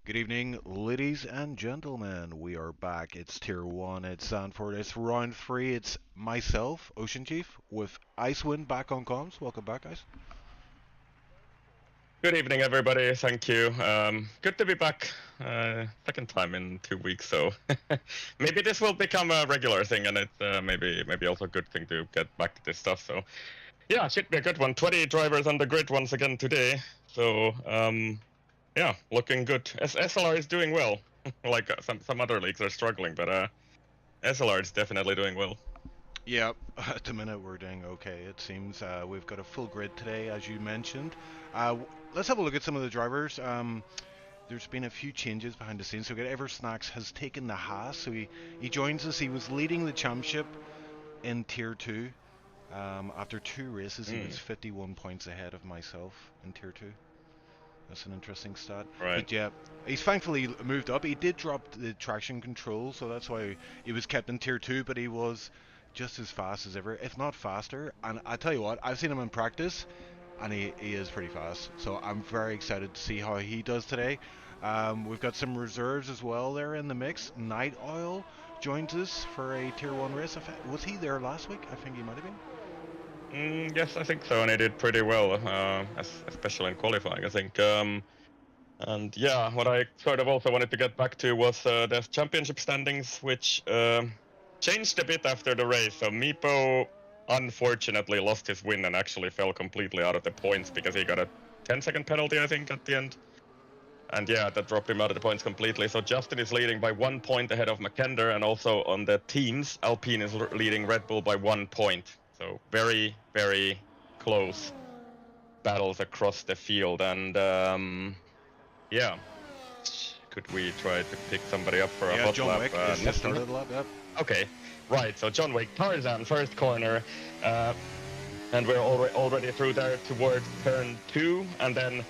Good evening, ladies and gentlemen. We are back. It's Tier 1 at Sanford. It's round 3. It's myself, Ocean Chief, with Icewind back on comms. Welcome back, guys. Good evening, everybody. Thank you. Good to be back. Second time in 2 weeks, so maybe this will become a regular thing, and it's maybe also a good thing to get back to this stuff. So yeah, should be a good one. 20 drivers on the grid once again today. So yeah, looking good. SLR is doing well. Like some other leagues are struggling, but SLR is definitely doing well. Yeah, at the minute we're doing okay. It seems we've got a full grid today, as you mentioned. Let's have a look at some of the drivers. There's been a few changes behind the scenes. So, Eversnacks has taken the Haas, so he joins us. He was leading the championship in Tier 2. After 2 races, he was 51 points ahead of myself in Tier 2. That's an interesting stat. Right. But yeah, he's thankfully moved up. He did drop the traction control, so that's why he was kept in Tier 2, but he was just as fast as ever, if not faster. And I tell you what, I've seen him in practice, and he is pretty fast. So I'm very excited to see how he does today. We've got some reserves as well there in the mix. Night Oil joins us for a Tier 1 race. Was he there last week? I think he might have been. Yes, I think so, and he did pretty well, especially in qualifying, I think. And yeah, what I sort of also wanted to get back to was the championship standings, which changed a bit after the race. So Meepo unfortunately lost his win and actually fell completely out of the points because he got a 10-second penalty, I think, at the end. And yeah, that dropped him out of the points completely. So Justin is leading by 1 point ahead of McKender, and also on the teams, Alpine is leading Red Bull by 1 point. So very, very close battles across the field. And yeah, could we try to pick somebody up for a hot John lap? Wick is just started the lap, yep. Okay, right. So John Wick, Tarzan, first corner. And we're already through there towards turn 2. And then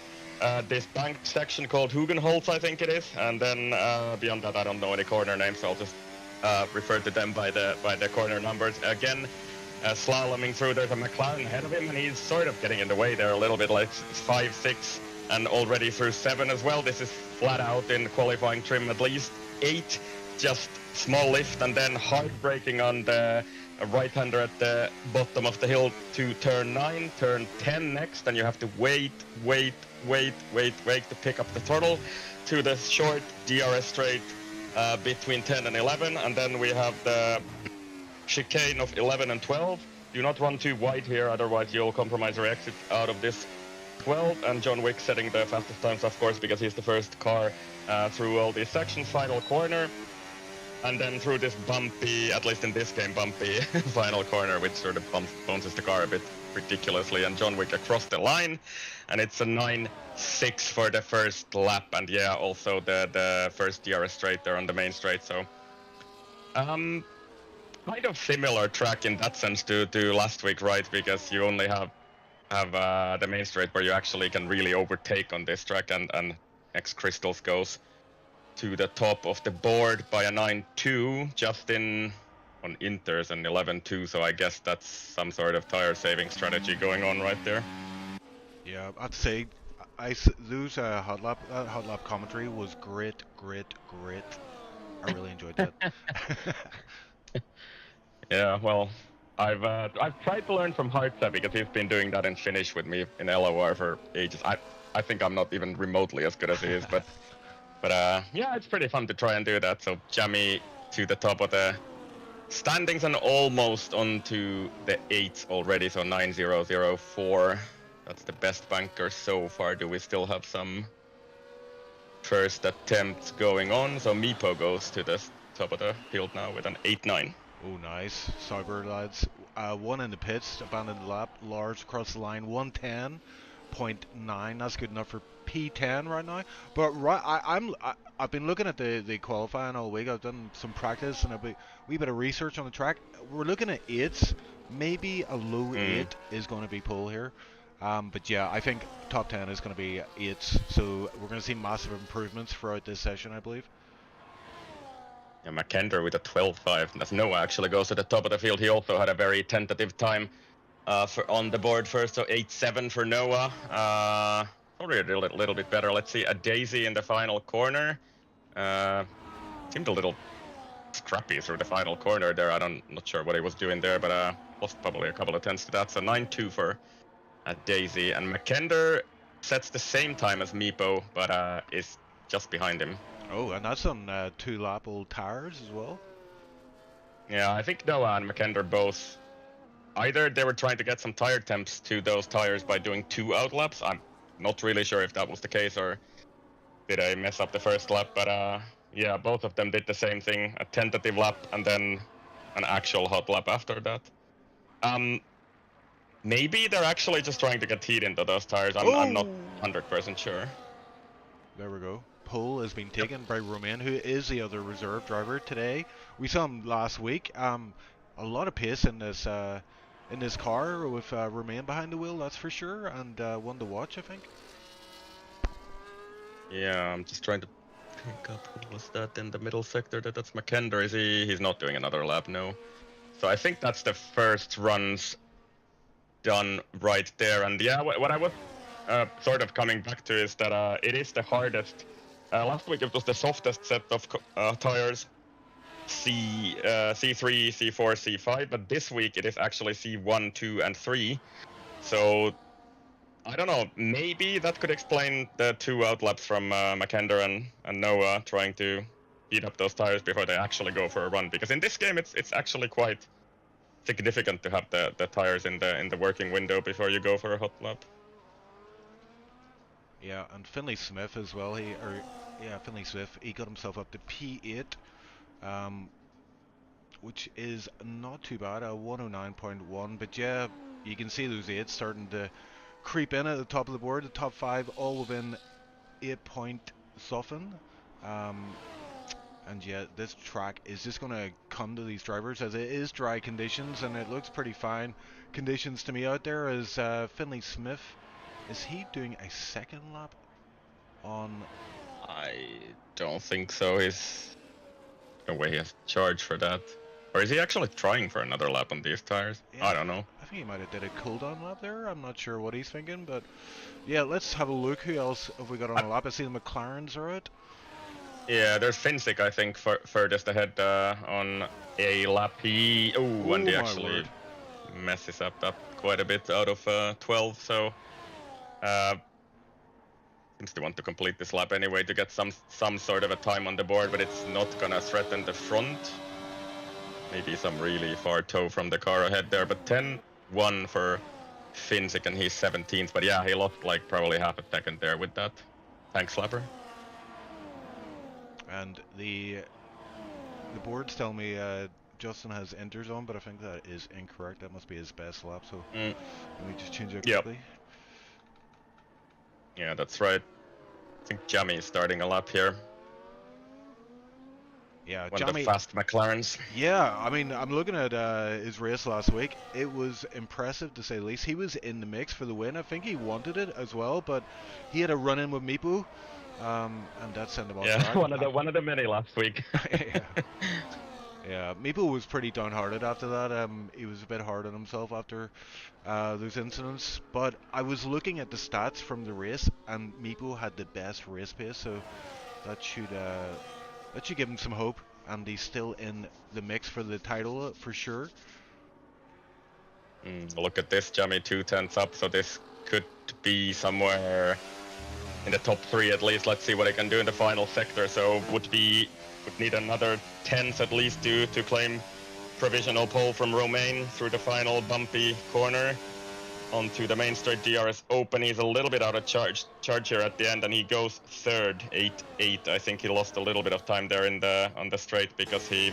this banked section called Hugenholz, I think it is. And then beyond that, I don't know any corner names, so I'll just refer to them by the corner numbers. Again, slaloming through, there's a McLaren ahead of him, and he's sort of getting in the way there a little bit, like 5, 6, and already through 7 as well. This is flat out in qualifying trim, at least 8, just small lift, and then hard braking on the right-hander at the bottom of the hill to turn 9, turn 10 next, and you have to wait to pick up the throttle to the short DRS straight between 10 and 11, and then we have the chicane of 11 and 12. Do not run too wide here, otherwise you'll compromise your exit out of this 12. And John Wick setting the fastest times, of course, because he's the first car through all these sections. Final corner, and then through this bumpy, at least in this game, bumpy final corner, which sort of bounces the car a bit ridiculously, and John Wick across the line, and it's a 9-6 for the first lap. And yeah, also the first DRS straight there on the main straight. So kind of similar track in that sense to last week, right? Because you only have the main straight where you actually can really overtake on this track, and X Crystals goes to the top of the board by a 9-2. Justin on Inters an 11-2, so I guess that's some sort of tire saving strategy going on right there. Yeah, I'd say those hot lap commentary was great. I really enjoyed that. Yeah, well, I've tried to learn from Hartza because he's been doing that in Finnish with me in LOR for ages. I think I'm not even remotely as good as he is, but yeah, it's pretty fun to try and do that. So Jamie to the top of the standings and almost onto the 8 already. So 9-0-0-4. That's the best banker so far. Do we still have some first attempts going on? So Meepo goes to the top of the field now with an 8-9. Oh, nice. Cyber lads. 1 in the pits, abandoned lap. Lars across the line, 110.9. That's good enough for P10 right now. But I've been looking at the qualifying all week. I've done some practice and a wee bit of research on the track. We're looking at 8s. Maybe a low 8 is going to be pole here. But yeah, I think top 10 is going to be 8s. So we're going to see massive improvements throughout this session, I believe. Yeah, McKender with a 12.5. As Noah actually goes to the top of the field, he also had a very tentative time on the board first, so 8.7 for Noah. already a little bit better. Let's see, a Daisy in the final corner. Seemed a little scrappy through the final corner there. Not sure what he was doing there, but lost probably a couple of tenths to that. So 9-2 for Daisy, and McKender sets the same time as Meepo, but is just behind him. Oh, and that's on 2-lap old tires as well. Yeah, I think Noah and McKender both, either they were trying to get some tire temps to those tires by doing 2 outlaps. I'm not really sure if that was the case, or did I mess up the first lap, but yeah, both of them did the same thing, a tentative lap and then an actual hot lap after that. Maybe they're actually just trying to get heat into those tires. I'm not 100% sure. There we go. Pole has been taken by Romain, who is the other reserve driver today. We saw him last week. A lot of pace in this car with Romain behind the wheel, that's for sure, and one to watch, I think. Yeah, I'm just trying to pick up who was that in the middle sector. That's McKender. Is he? He's not doing another lap, no. So I think that's the first runs done right there. And yeah, what I was sort of coming back to is that it is the hardest. Last week it was the softest set of tires, C3, C4, C5, but this week it is actually C1, 2, and 3. So I don't know, maybe that could explain the 2 outlaps from McKender and Noah trying to heat up those tires before they actually go for a run. Because in this game it's actually quite significant to have the tires in the working window before you go for a hot lap. Yeah, and Finlay Smith as well. Finlay Smith, he got himself up to P8, which is not too bad, a 109.1. But yeah, you can see those 8s starting to creep in at the top of the board. The top 5 all within 8-point something. And yeah, this track is just going to come to these drivers as it is dry conditions, and it looks pretty fine conditions to me out there. As Finlay Smith, is he doing a second lap on? I don't think so. He's no way he has charge for that. Or is he actually trying for another lap on these tires? Yeah, I don't know. I think he might have did a cooldown lap there. I'm not sure what he's thinking, but yeah, let's have a look. Who else have we got on a lap? I see the McLarens are out. Yeah, there's Finsick, I think, furthest ahead on a lap. And he actually messes up quite a bit out of 12, so seems to want to complete this lap anyway to get some sort of a time on the board, but it's not gonna threaten the front. Maybe some really far toe from the car ahead there, but 10-1 for Finsick, and he's 17th, but yeah, he lost like probably half a second there with that tank slapper. And the boards tell me Justin has enters on, but I think that is incorrect. That must be his best lap, so let me just change it quickly. Yeah, that's right. I think Jamie is starting a lap here. Yeah, one of the fast McLarens. Yeah, I mean, I'm looking at his race last week. It was impressive to say the least. He was in the mix for the win. I think he wanted it as well, but he had a run-in with Meepo, and that sent him off track. one of the many last week. Yeah, Meepo was pretty downhearted after that. He was a bit hard on himself after those incidents. But I was looking at the stats from the race, and Meepo had the best race pace, so that should give him some hope, and he's still in the mix for the title for sure. Look at this, Jamie, 2 tenths up, so this could be somewhere in the top 3 at least. Let's see what he can do in the final sector. So would need another tenth at least to claim provisional pole from Romain through the final bumpy corner onto the main straight DRS Open. He's a little bit out of charge here at the end, and he goes third, 8-8. I think he lost a little bit of time there on the straight because he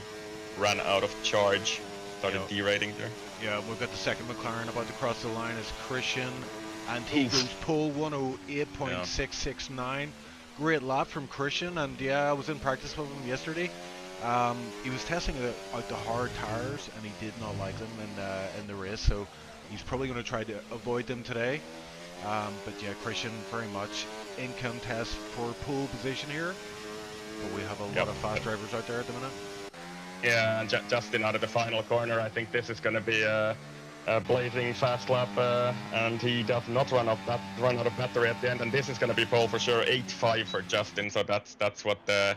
ran out of charge, started derating there. Yeah, we've got the second McLaren about to cross the line as Christian, and he goes pole 108.669. Great lap from Christian, and yeah, I was in practice with him yesterday. He was testing out the hard tires, and he did not like them in the race, so he's probably going to try to avoid them today. But yeah, Christian very much in contest for pole position here. But we have a lot of fast drivers out there at the minute. Yeah, and Justin out of the final corner. I think this is going to be a blazing fast lap, and he does not run out of battery at the end. And this is going to be pole for sure. 8-5 for Justin. So that's what the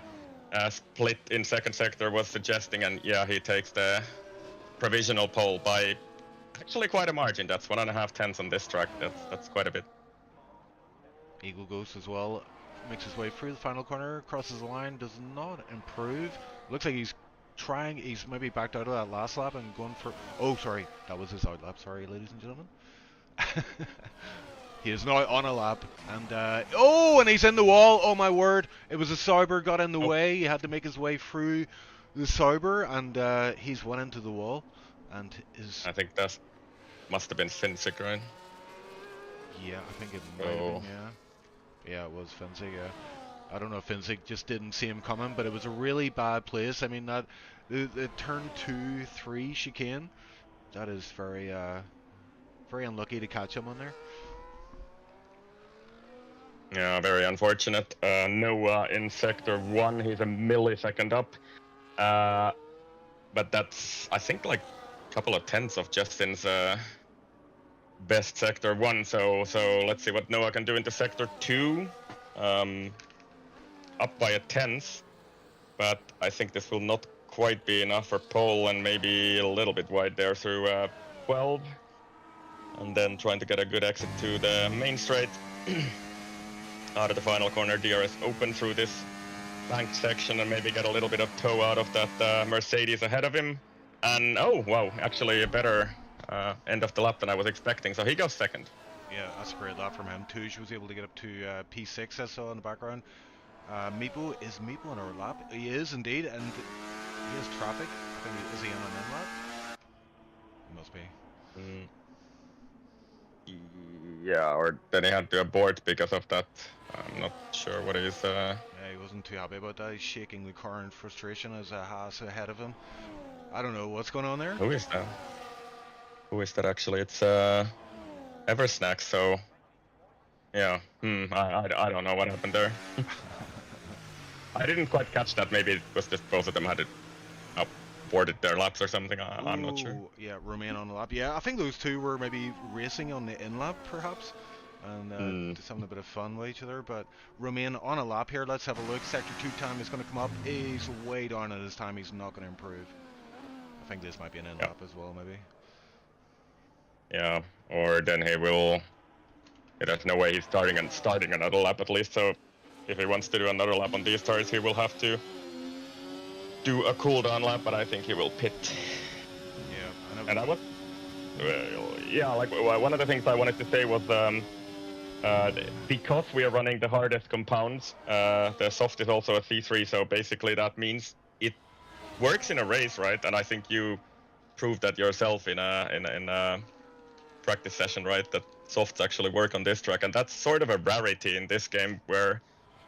split in second sector was suggesting. And yeah, he takes the provisional pole by actually quite a margin. That's 1.5 tenths on this track. That's quite a bit. Eagle Ghost as well makes his way through the final corner, crosses the line, does not improve. Looks like he's trying, he's maybe backed out of that last lap and going for, oh sorry, that was his out lap, sorry ladies and gentlemen. He is now on a lap, and oh, and he's in the wall, oh my word, it was a Sauber got in the way, he had to make his way through the Sauber, and he's went into the wall, and is... I think that must have been Finsick, right? Yeah, I think it might have been, yeah. Yeah, it was Finsick, yeah. I don't know if Finsick just didn't see him coming, but it was a really bad place. I mean, that the turn 2-3 chicane, that is very very unlucky to catch him on there. Yeah, very unfortunate. Noah in sector 1, he's a millisecond up. But that's, I think, like a couple of tenths of Justin's best sector 1. So let's see what Noah can do into sector 2. Up by a tenth, but I think this will not quite be enough for pole, and maybe a little bit wide there through 12. And then trying to get a good exit to the main straight. Out of the final corner, DRS open through this banked section and maybe get a little bit of toe out of that Mercedes ahead of him. And oh wow, actually a better end of the lap than I was expecting, so he goes second. Yeah, that's a great lap from him too. She was able to get up to P6, I saw in the background. Meepo, is Meepo on our lap? He is indeed, and he has traffic. I think, is he on an in lap? He must be. Yeah, or then he had to abort because of that. I'm not sure what it is. Yeah, he wasn't too happy about that. He's shaking the car in frustration as a Haas ahead of him. I don't know what's going on there. Who is that? Who is that actually? It's Eversnack, so yeah. I don't know what happened there. I didn't quite catch that. Maybe it was just both of them had it aborted their laps or something. I'm not sure. Yeah, Romain on the lap. Yeah, I think those two were maybe racing on the in lap, perhaps, and just having a bit of fun with each other. But Romain on a lap here. Let's have a look. Sector 2 time is going to come up. He's way down at his time. He's not going to improve. I think this might be an in lap as well, maybe. Yeah, or then he will. There's no way he's starting another lap at least. So if he wants to do another lap on these tires, he will have to do a cooldown lap. But I think he will pit. Yeah, and I was. Well, yeah, like one of the things I wanted to say was because we are running the hardest compounds, the soft is also a C3. So basically that means it works in a race, right? And I think you proved that yourself in a practice session, right? That softs actually work on this track, and that's sort of a rarity in this game where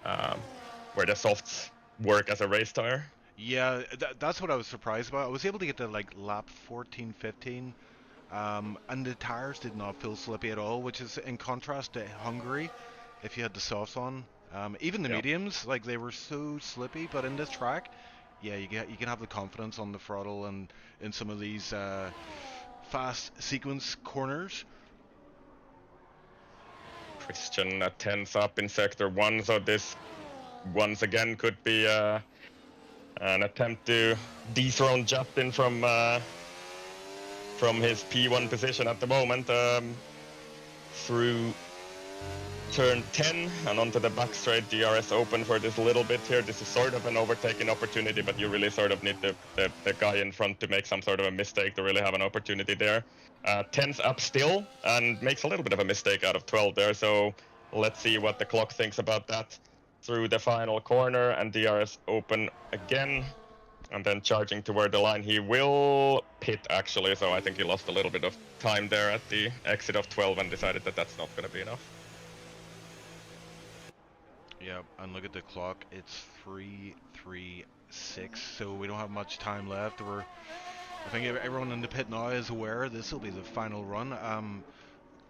the softs work as a race tire. Yeah, that's what I was surprised about. I was able to get to like lap 14, 15, and the tires did not feel slippy at all, which is in contrast to Hungary. If you had the softs on, even the mediums, like they were so slippy. But in this track, yeah, you can have the confidence on the throttle and in some of these fast sequence corners. Christian 10th up in sector 1, so this once again could be an attempt to dethrone Justin from his P1 position at the moment, through turn 10 and onto the back straight. DRS open for this little bit here. This is sort of an overtaking opportunity, but you really sort of need the guy in front to make some sort of a mistake to really have an opportunity there. 10th up still, and makes a little bit of a mistake out of 12 there, so let's see what the clock thinks about that. Through the final corner, and DRS open again, and then charging toward the line. He will pit actually, so I think he lost a little bit of time there at the exit of 12 and decided that that's not going to be enough. Yeah, and look at the clock, it's 3:36, so we don't have much time left. I think everyone in the pit now is aware this will be the final run.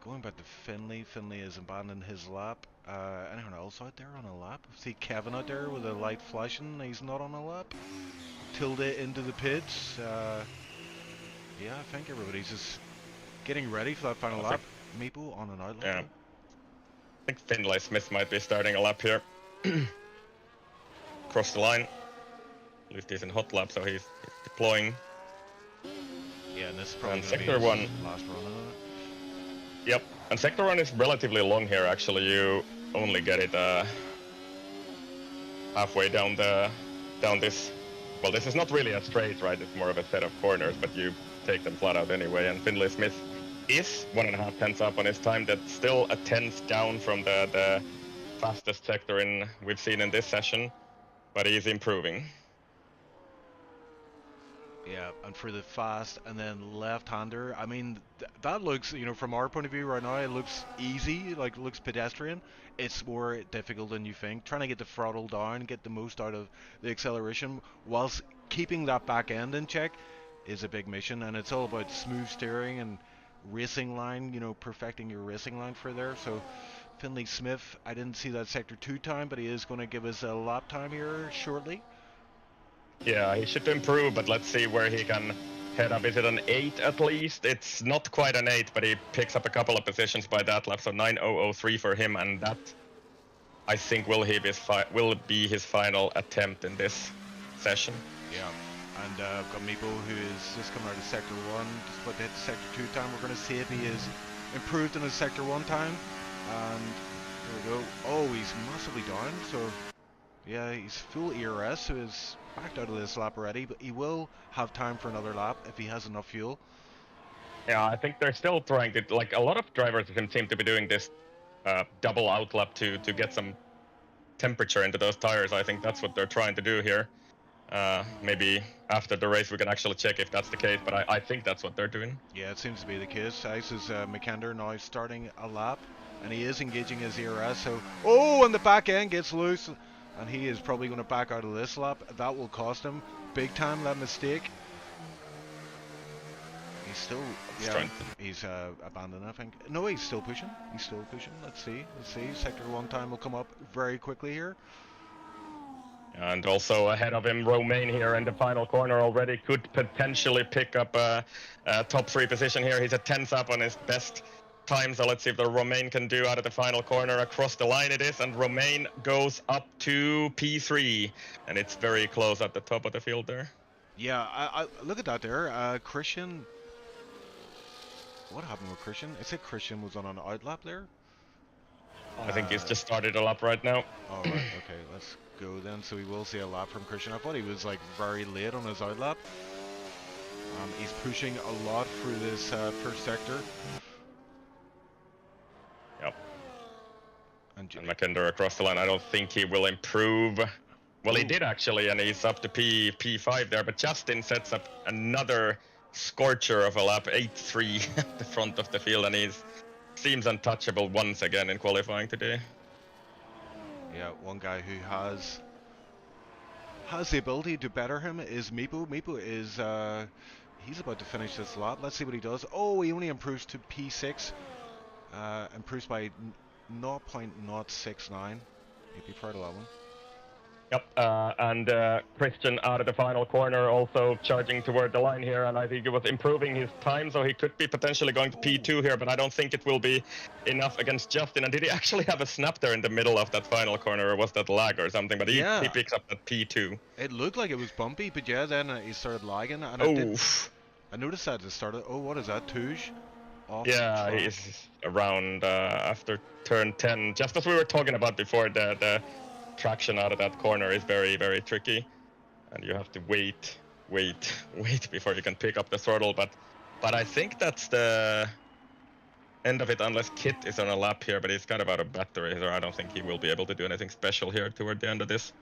Going back to Finley has abandoned his lap. Anyone else out there on a lap? See Kevin out there with a light flashing, he's not on a lap. Tilde into the pits. Yeah, I think everybody's just getting ready for that final lap. Meeple on an outlet. Yeah. I think Findlay Smith might be starting a lap here. Cross the line. At least he's in hot lap, so he's deploying. Yeah, and this is probably And going to be sector his 1. last run on it. Yep, and sector 1 is relatively long here. Actually, you only get it halfway down this. Well, this is not really a straight, right? It's more of a set of corners, but you take them flat out anyway. And Findlay Smith is 1.5 tenths up on his time. That's still a tenth down from the fastest sector we've seen in this session, but he's improving. Yeah, and for the fast and then left-hander, I mean, that looks, you know, from our point of view right now, it looks easy, like it looks pedestrian. It's more difficult than you think. Trying to get the throttle down, get the most out of the acceleration, whilst keeping that back end in check is a big mission, and it's all about smooth steering and racing line, you know, perfecting your racing line for there. So Finley Smith, I didn't see that sector 2 time, but he is going to give us a lap time here shortly. Yeah, he should improve, but let's see where he can head up. Is it an 8 at least? It's not quite an 8, but he picks up a couple of positions by that lap, so 9:003 for him, and that, I think, will be his final attempt in this session. Yeah, and I've got Meeple, who is just coming out of sector 1, just about to hit sector 2 time. We're going to see if he is improved in his sector 1 time, and there we go. Oh, he's massively down, so yeah, he's full ERS, so he's backed out of this lap already, but he will have time for another lap if he has enough fuel. Yeah, I think they're still trying to, like, a lot of drivers seem to be doing this double outlap to get some temperature into those tires. I think that's what they're trying to do here. Maybe after the race we can actually check if that's the case, but I think that's what they're doing. Yeah, it seems to be the case. Ice is McKender now starting a lap, and he is engaging his ERS, so... Oh, and the back end gets loose, and he is probably going to back out of this lap. That will cost him big time, that mistake. He's still... Yeah, he's abandoned, I think. No, he's still pushing. He's still pushing. Let's see. Sector 1 time will come up very quickly here. And also ahead of him, Romain here in the final corner already could potentially pick up a top 3 position here. He's a 10th up on his best time, so let's see if the Romain can do out of the final corner. Across the line it is, and Romain goes up to P3, and it's very close at the top of the field there. Yeah, I look at that there. Christian... What happened with Christian? I said Christian was on an outlap there. I think he's just started a lap right now. Alright, okay, let's go then. So we will see a lap from Christian. I thought he was like very late on his outlap. He's pushing a lot through this first sector. Yep. And McKender across the line, I don't think he will improve. Well, he did actually, and he's up to P5 there, but Justin sets up another scorcher of a lap, 8.3 at the front of the field, and he's seems untouchable once again in qualifying today. Yeah, one guy who has the ability to better him is Meeple. Meeple is he's about to finish this lap. Let's see what he does. Oh, he only improves to P6. Improves by 0.069. He'd be proud of that one. Yep, and Christian out of the final corner, also charging toward the line here, and I think he was improving his time, so he could be potentially going to P2 here, but I don't think it will be enough against Justin. And did he actually have a snap there in the middle of that final corner, or was that lag or something? But he picks up that P2. It looked like it was bumpy, but yeah, then he started lagging, and I noticed that at the start of... Oh, what is that, Touge? Yeah, he's around after turn 10, just as we were talking about before, the traction out of that corner is very, very tricky, and you have to wait before you can pick up the throttle. But I think that's the end of it, unless Kit is on a lap here, but he's got about a battery, so I don't think he will be able to do anything special here toward the end of this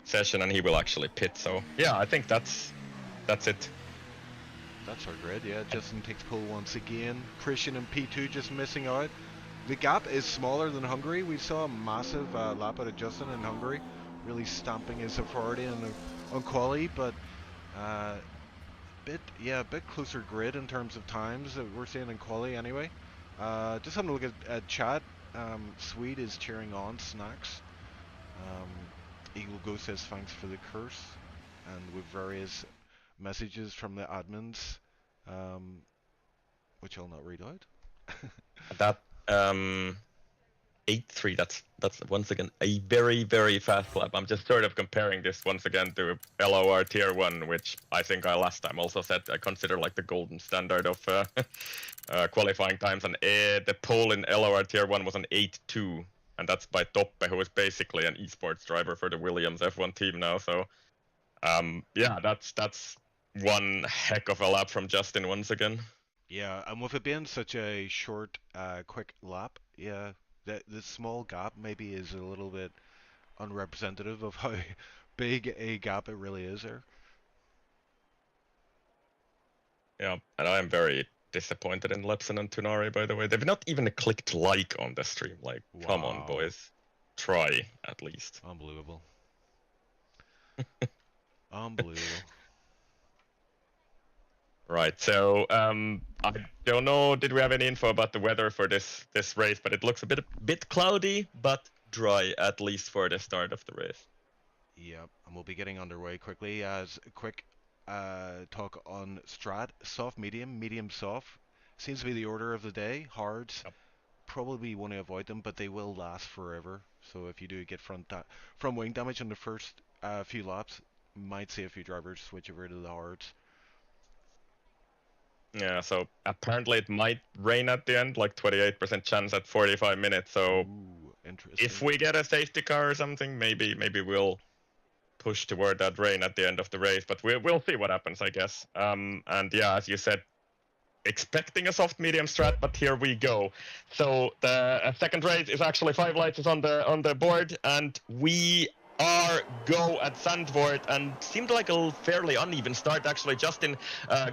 session, and he will actually pit. So yeah, I think that's it. That's our grid. Yeah, Justin takes pole once again. Christian and P2 just missing out. The gap is smaller than Hungary. We saw a massive lap out of Justin in Hungary, really stamping his authority on quali, but a bit closer grid in terms of times that we're seeing in quali anyway. Just having a look at chat. Swede is cheering on Snacks. Eagle Ghost says thanks for the curse, and with various messages from the admins. which I'll not read out. That 8.3. That's once again a very, very fast lap. I'm just sort of comparing this once again to LOR Tier 1, which I think I last time also said I consider like the golden standard of qualifying times. And the pole in LOR Tier 1 was an 8.2, and that's by Toppe, who is basically an esports driver for the Williams F1 team now. So yeah, that's one heck of a lap from Justin once again. Yeah, and with it being such a short, quick lap, yeah, the small gap maybe is a little bit unrepresentative of how big a gap it really is there. Yeah, and I am very disappointed in Lepson and Tunari, by the way. They've not even clicked like on the stream. Like, come on, Wow, boys. Try, at least. unbelievable, unbelievable. Right, so I don't know, did we have any info about the weather for this race, but it looks a bit cloudy, but dry, at least for the start of the race. Yep, and we'll be getting underway quickly. As a quick talk on strat, soft, medium, medium, soft. Seems to be the order of the day. Hards, Yep. probably want to avoid them, but they will last forever. So if you do get front wing damage in the first few laps, might see a few drivers switch over to the hards. Yeah, so apparently it might rain at the end, like 28% chance at 45 minutes. So Ooh, interesting. if we get a safety car or something, maybe we'll push toward that rain at the end of the race, but we'll see what happens, I guess. And yeah, as you said, expecting a soft medium strat, but here we go. So the second race is actually 5 lights is on the board, and we are go at Sandvort, and seemed like a fairly uneven start actually. Justin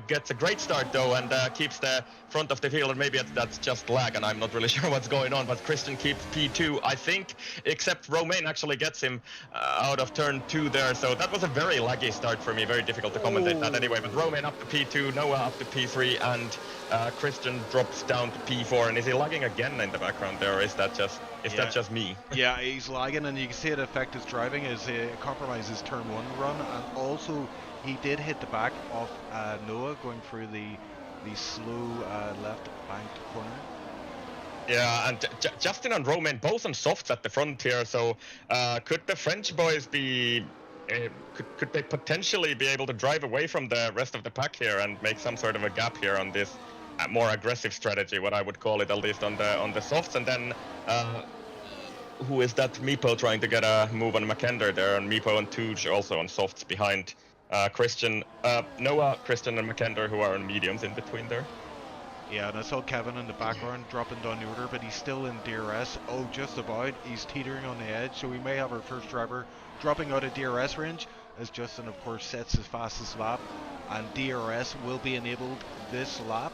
gets a great start though, and keeps the front of the field, and maybe that's just lag, and I'm not really sure what's going on, but Christian keeps P2, I think, except Romain actually gets him out of turn 2 there, so that was a very laggy start for me, very difficult to commentate that anyway, but Romain up to P2, Noah up to P3, and Christian drops down to P4, and is he lagging again in the background there, or is that just me? Yeah, he's lagging, and you can see it affect his driving as it compromises turn 1 run, and also he did hit the back of Noah going through the slow left banked corner. Yeah, and Justin and Romain both on softs at the front here, so could the French boys be... could they potentially be able to drive away from the rest of the pack here and make some sort of a gap here on this more aggressive strategy, what I would call it, at least on the softs, and then who is that? Meepo trying to get a move on Mackinder there, and Meepo and Tuj also on softs behind Christian, Noah, Christian, and Mackinder, who are on mediums in between there. Yeah, and I saw Kevin in the background dropping down the order, but he's still in DRS. Oh, just about. He's teetering on the edge, so we may have our first driver dropping out of DRS range, as Justin, of course, sets his fastest lap, and DRS will be enabled this lap.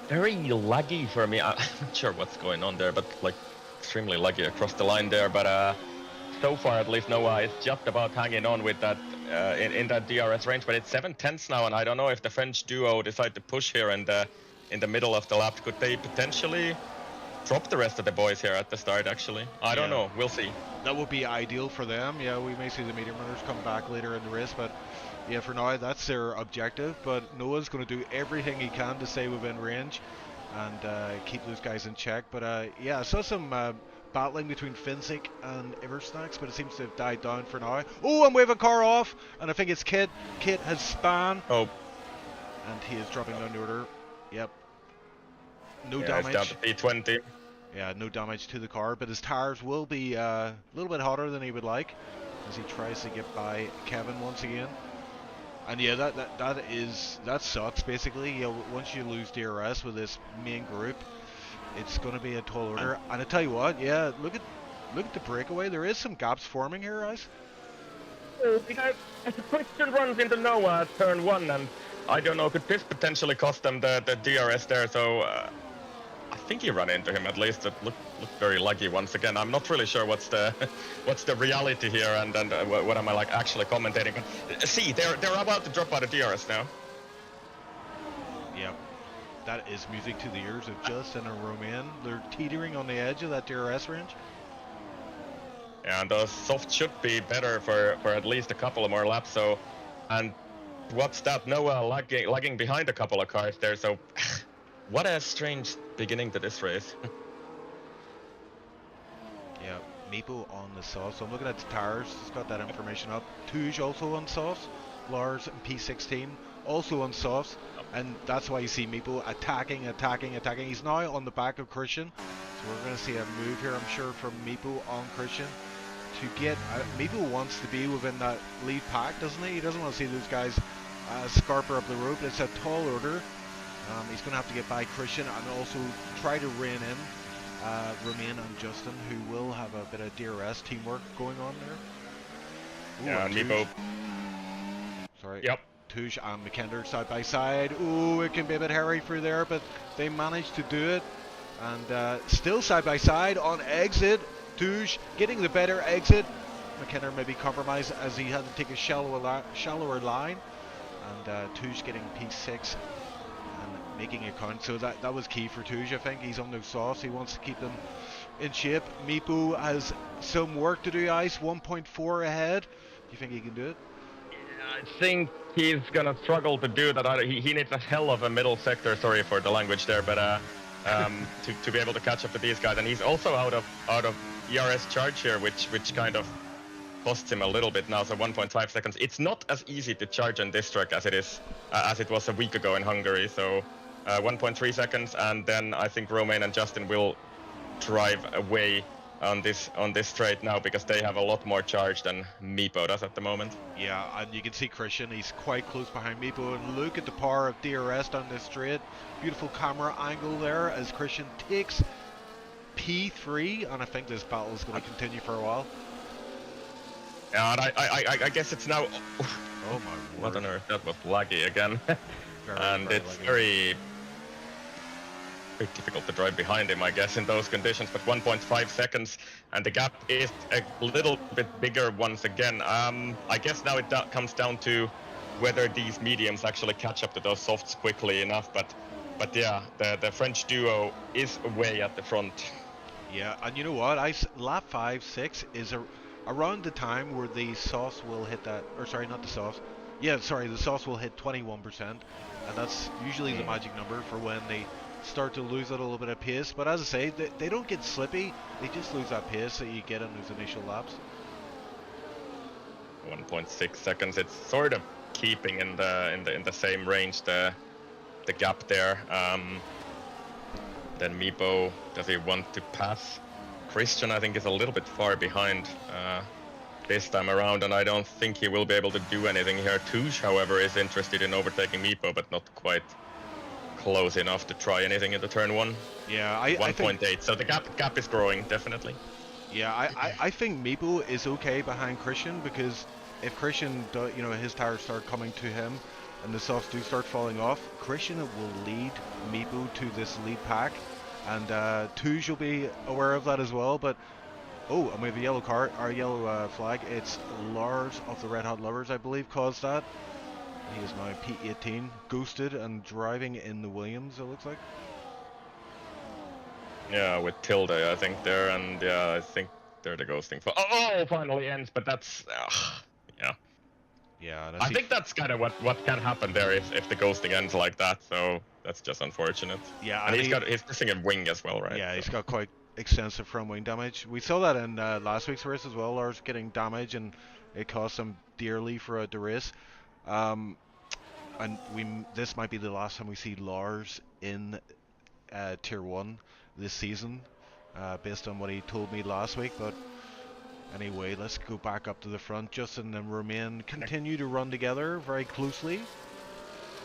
Very laggy for me. I'm not sure what's going on there, but like extremely laggy across the line there. But so far, at least, Noah is just about hanging on with that in that DRS range. But it's 7/10 now, and I don't know if the French duo decide to push here in the middle of the lap. Could they potentially drop the rest of the boys here at the start? Actually, I don't know. We'll see. That would be ideal for them. Yeah, we may see the medium runners come back later in the race, but yeah, for now that's their objective. But Noah's going to do everything he can to stay within range and keep those guys in check. But yeah, I saw some battling between Finsick and Eversnacks, but it seems to have died down for now. Oh, I'm waving car off, and I think it's Kit. Kit has span. Oh. And he is dropping down the order. Yep. No yeah, damage. It's down to P20. Yeah, no damage to the car, but his tires will be a little bit hotter than he would like as he tries to get by Kevin once again. And yeah, that sucks basically. You know, once you lose DRS with this main group, it's going to be a tall order. And I tell you what, yeah, look at the breakaway. There is some gaps forming here, guys. Christian runs into Noah at turn 1, and I don't know, could this potentially cost them the DRS there? So I think he ran into him at least. It looked very laggy once again. I'm not really sure what's the reality here and what am I like actually commentating. But see, they're about to drop out of DRS now. Yep. That is music to the ears of Justin and Romain. They're teetering on the edge of that DRS range. And the soft should be better for at least a couple of more laps. So, and what's that? Noah lagging behind a couple of cars there. So, what a strange beginning to this race. Yeah, Meepo on the sauce. So I'm looking at the tires. It's got that information up. Touge also on sauce. Lars and P16 also on sauce. And that's why you see Meepo attacking. He's now on the back of Christian. So we're going to see a move here, I'm sure, from Meepo on Christian. To get... Meepo wants to be within that lead pack, doesn't he? He doesn't want to see those guys scarper up the road. It's a tall order. He's going to have to get by Christian and also try to rein in Romain and Justin, who will have a bit of DRS teamwork going on there. Ooh, yeah, Meepo. Sorry. Yep. Touge and McKendrick side by side. Ooh, it can be a bit hairy through there, but they managed to do it. And still side by side on exit. Touge getting the better exit. McKendrick maybe compromised as he had to take a shallower line. And Touge getting P6 and making it count. So that was key for Touge, I think. He's on the sauce. He wants to keep them in shape. Meepo has some work to do, Ice. 1.4 ahead. Do you think he can do it? I think he's gonna struggle to do that. He needs a hell of a middle sector. Sorry for the language there, but to be able to catch up to these guys, and he's also out of ERS charge here, which kind of costs him a little bit now. So 1.5 seconds. It's not as easy to charge on this track as it was a week ago in Hungary. So 1.3 seconds, and then I think Romain and Justin will drive away on this straight now because they have a lot more charge than Meepo does at the moment. Yeah, and you can see Christian, he's quite close behind Meepo, and look at the power of DRS down this straight. Beautiful camera angle there as Christian takes P3, and I think this battle is going to continue for a while. Yeah, and I guess it's now... Oh my word. What on earth, that was laggy again. And very it's laggy. very difficult to drive behind him, I guess, in those conditions, but 1.5 seconds, and the gap is a little bit bigger once again. I guess now it comes down to whether these mediums actually catch up to those softs quickly enough, but yeah, the French duo is way at the front. Yeah, and you know what, lap 5-6 is around the time where the sauce will hit that, or sorry, not the sauce, yeah, sorry, the sauce will hit 21%, and that's usually the magic number for when they start to lose a little bit of pace. But as I say, they don't get slippy, they just lose that pace that you get on those initial laps. 1.6 seconds, it's sort of keeping in the same range, the gap there. Then Meepo, does he want to pass? Christian, I think, is a little bit far behind this time around, and I don't think he will be able to do anything here. Touge, however, is interested in overtaking Meepo, but not quite close enough to try anything into turn one. Yeah, 1.8, so the gap is growing, definitely. Yeah, I think Meepo is okay behind Christian, because if Christian, his tires start coming to him and the softs do start falling off, Christian will lead Meepo to this lead pack, and Touge will be aware of that as well. But oh, and we have a yellow car, our yellow flag. It's Lars of the Red Hot Lovers, I believe, caused that. He is now P18, ghosted and driving in the Williams, it looks like. Yeah, with Tilde, I think there, and yeah, I think they're the ghosting. Oh, finally ends, but that's yeah. Yeah, I think that's kind of what can happen there if the ghosting ends like that. So that's just unfortunate. Yeah, and he's missing a wing as well, right? Yeah, so. he's got quite extensive front wing damage. We saw that in last week's race as well. Lars getting damage, and it cost him dearly for the race. And this might be the last time we see Lars in Tier 1 this season, based on what he told me last week. But anyway, let's go back up to the front. Justin and Romain continue to run together very closely.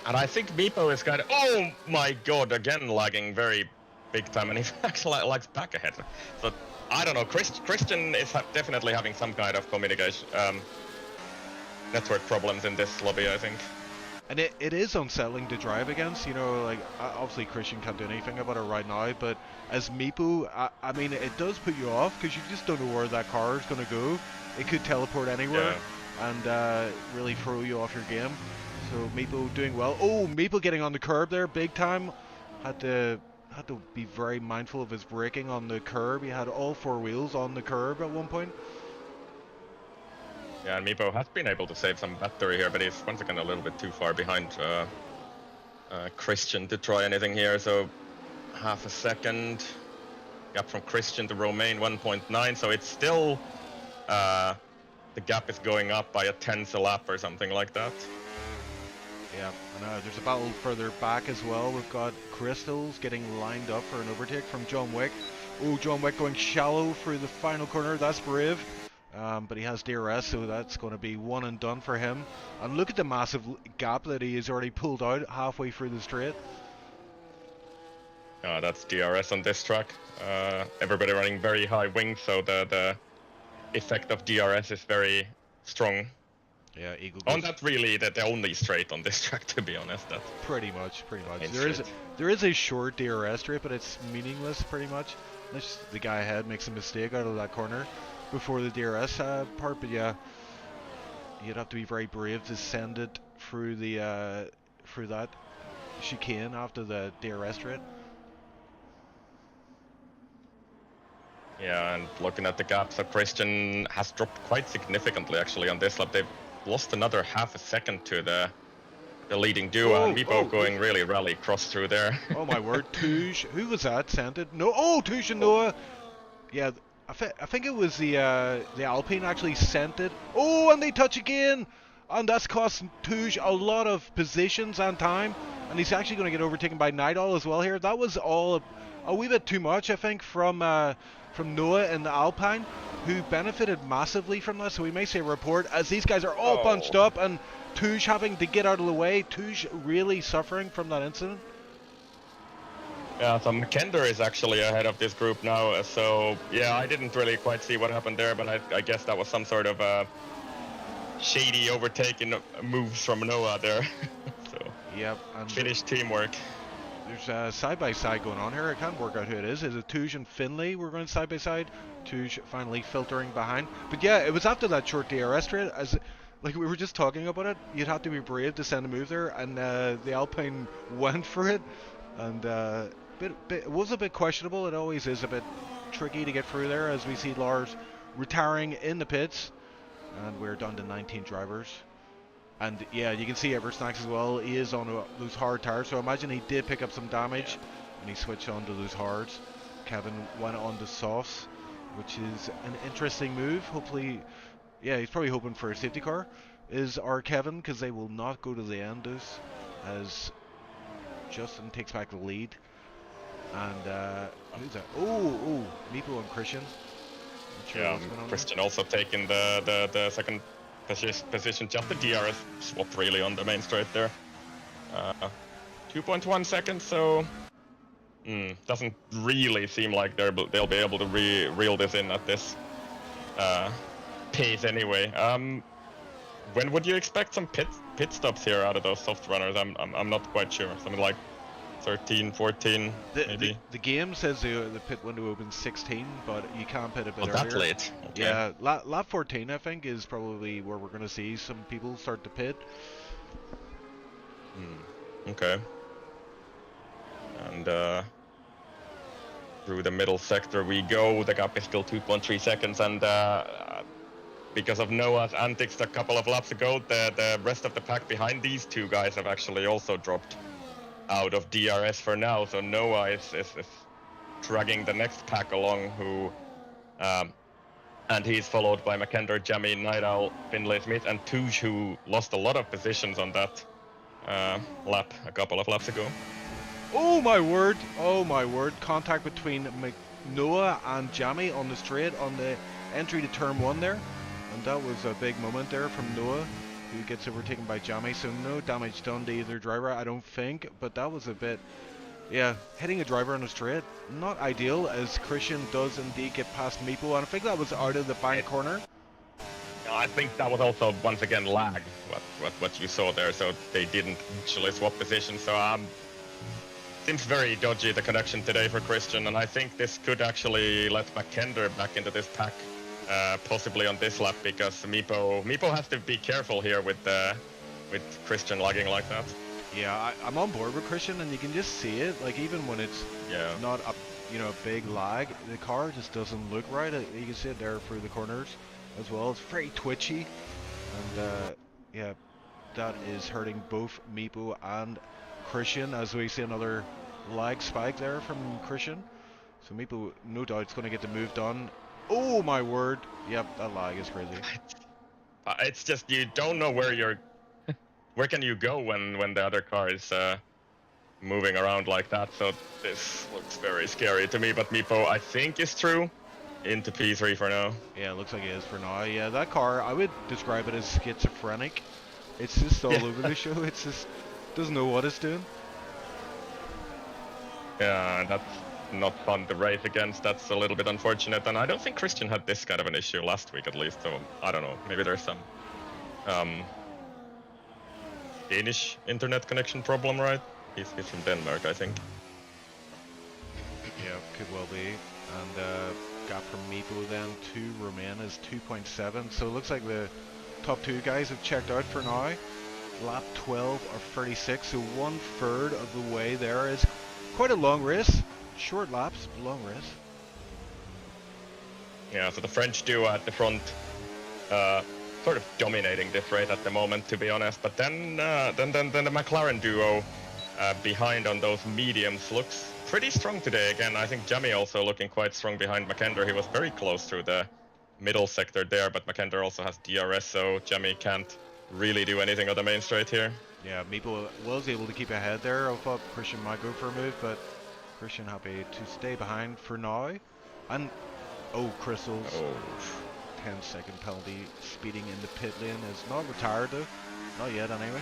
And I think Meepo is kind of, oh my god, again lagging very big time, and he actually lags back ahead. So I don't know, Christian is definitely having some kind of communication, network problems in this lobby, I think. And it is unsettling to drive against, like, obviously Christian can't do anything about it right now, but as Meepo, I mean, it does put you off, because you just don't know where that car is going to go. It could teleport anywhere, and really throw you off your game. So Meepo doing well. Oh, Meepo getting on the curb there, big time. Had to be very mindful of his braking on the curb. He had all four wheels on the curb at one point. Yeah, and Meepo has been able to save some battery here, but he's once again a little bit too far behind Christian to try anything here. So half a second gap from Christian to Romain 1.9. So it's still the gap is going up by a tenth a lap or something like that. Yeah, and there's a battle further back as well. We've got Crystals getting lined up for an overtake from John Wick. Oh, John Wick going shallow through the final corner. That's brave. But he has DRS, so that's going to be one and done for him. And look at the massive gap that he has already pulled out halfway through the straight. That's DRS on this track. Everybody running very high wings, so the effect of DRS is very strong. Yeah, Eagle. On that really the only straight on this track, to be honest. That's pretty much. There is a short DRS straight, but it's meaningless pretty much. The guy ahead makes a mistake out of that corner before the DRS part, but yeah, you'd have to be very brave to send it through the through that chicane after the DRS straight. Yeah, and looking at the gap, so Christian has dropped quite significantly actually on this lap. They've lost another half a second to the leading duo, and Meepo going really rally cross through there. Oh my word, Touche, who was that? Sent it? No, Touche and Noah. Yeah, I think it was the Alpine actually sent it. Oh, and they touch again, and that's costing Touche a lot of positions and time, and he's actually going to get overtaken by Nidal as well here. That was all a wee bit too much, I think, from Noah and the Alpine, who benefited massively from that. So we may see a report as these guys are all bunched up, and Touche having to get out of the way. Touche really suffering from that incident. Yeah, so McKender is actually ahead of this group now, so yeah, I didn't really quite see what happened there, but I guess that was some sort of shady overtaking moves from Noah there. So yep, and Finnish teamwork. There's side-by-side going on here. I can't work out who it is. Is it Touche and Finlay? We're going side-by-side. Touche finally filtering behind. But yeah, it was after that short DRS straight, as like we were just talking about it, you'd have to be brave to send a move there, and the Alpine went for it, and it was a bit questionable. It always is a bit tricky to get through there, as we see Lars retiring in the pits, and we're down to 19 drivers. And yeah, you can see Eversnacks as well. He is on those hard tires, so I imagine he did pick up some damage, and he switched on to those hards. Kevin went on to softs, which is an interesting move. Hopefully, yeah, he's probably hoping for a safety car. Is our Kevin, because they will not go to the end as Justin takes back the lead. And who's that? Oh, Meepo and Christian. Sure yeah, Christian also taking the second position, just the DRS swap really on the main straight there. 2.1 seconds, so doesn't really seem like they'll be able to reel this in at this pace anyway. When would you expect some pit stops here out of those soft runners? I'm not quite sure. Something like 13, 14, maybe. The game says the pit window opens 16, but you can pit a bit earlier. That late? Okay. Yeah, lap 14 I think is probably where we're going to see some people start to pit. Okay. And through the middle sector we go. The gap is still 2.3 seconds, and because of Noah's antics a couple of laps ago, the rest of the pack behind these two guys have actually also dropped out of DRS for now, so Noah is dragging the next pack along, who and he's followed by McKender, Jamie, Nidal, Finlay Smith, and Touche, who lost a lot of positions on that lap a couple of laps ago. Oh my word, contact between Noah and Jamie on the straight on the entry to turn 1 there, and that was a big moment there from Noah, who gets overtaken by Jamie. So no damage done to either driver, I don't think, but that was a bit, yeah, hitting a driver on the straight, not ideal, as Christian does indeed get past Meepo, and I think that was out of the bank corner. I think that was also once again lag, what you saw there, so they didn't actually swap positions. So seems very dodgy, the connection today for Christian, and I think this could actually let McKender back into this pack. Possibly on this lap, because Meepo has to be careful here with Christian lagging like that. Yeah, I'm on board with Christian, and you can just see it. Like even when it's not a big lag, the car just doesn't look right. You can see it there through the corners as well. It's very twitchy. And yeah, that is hurting both Meepo and Christian, as we see another lag spike there from Christian. So Meepo, no doubt, is going to get the move done. Oh my word! Yep, that lag is crazy. It's just you don't know where can you go when the other car is moving around like that. So this looks very scary to me. But Meepo, I think, is through into P3 for now. Yeah, it looks like it is for now. Yeah, that car, I would describe it as schizophrenic. It's just all over the show. It's just doesn't know what it's doing. Yeah, that's not fun to race against. That's a little bit unfortunate. And I don't think Christian had this kind of an issue last week, at least. So I don't know. Maybe there's some Danish internet connection problem, right? He's from Denmark, I think. Yeah, could well be. And gap from Meepo then to Romain is 2.7. So it looks like the top two guys have checked out for now. Lap 12 or 36, so 1/3 of the way there. Is quite a long race. Short laps, but long race. Yeah, so the French duo at the front, sort of dominating this race at the moment, to be honest. But then the McLaren duo behind on those mediums looks pretty strong today. Again, I think Jamie also looking quite strong behind McKender. He was very close through the middle sector there, but McKender also has DRS, so Jamie can't really do anything on the main straight here. Yeah, Meepo was able to keep ahead there. I thought Christian might go for a move, but Christian happy to stay behind for now. And, oh, Crystals. Oh. 10-second penalty. Speeding in the pit lane is not retired though. Not yet anyway.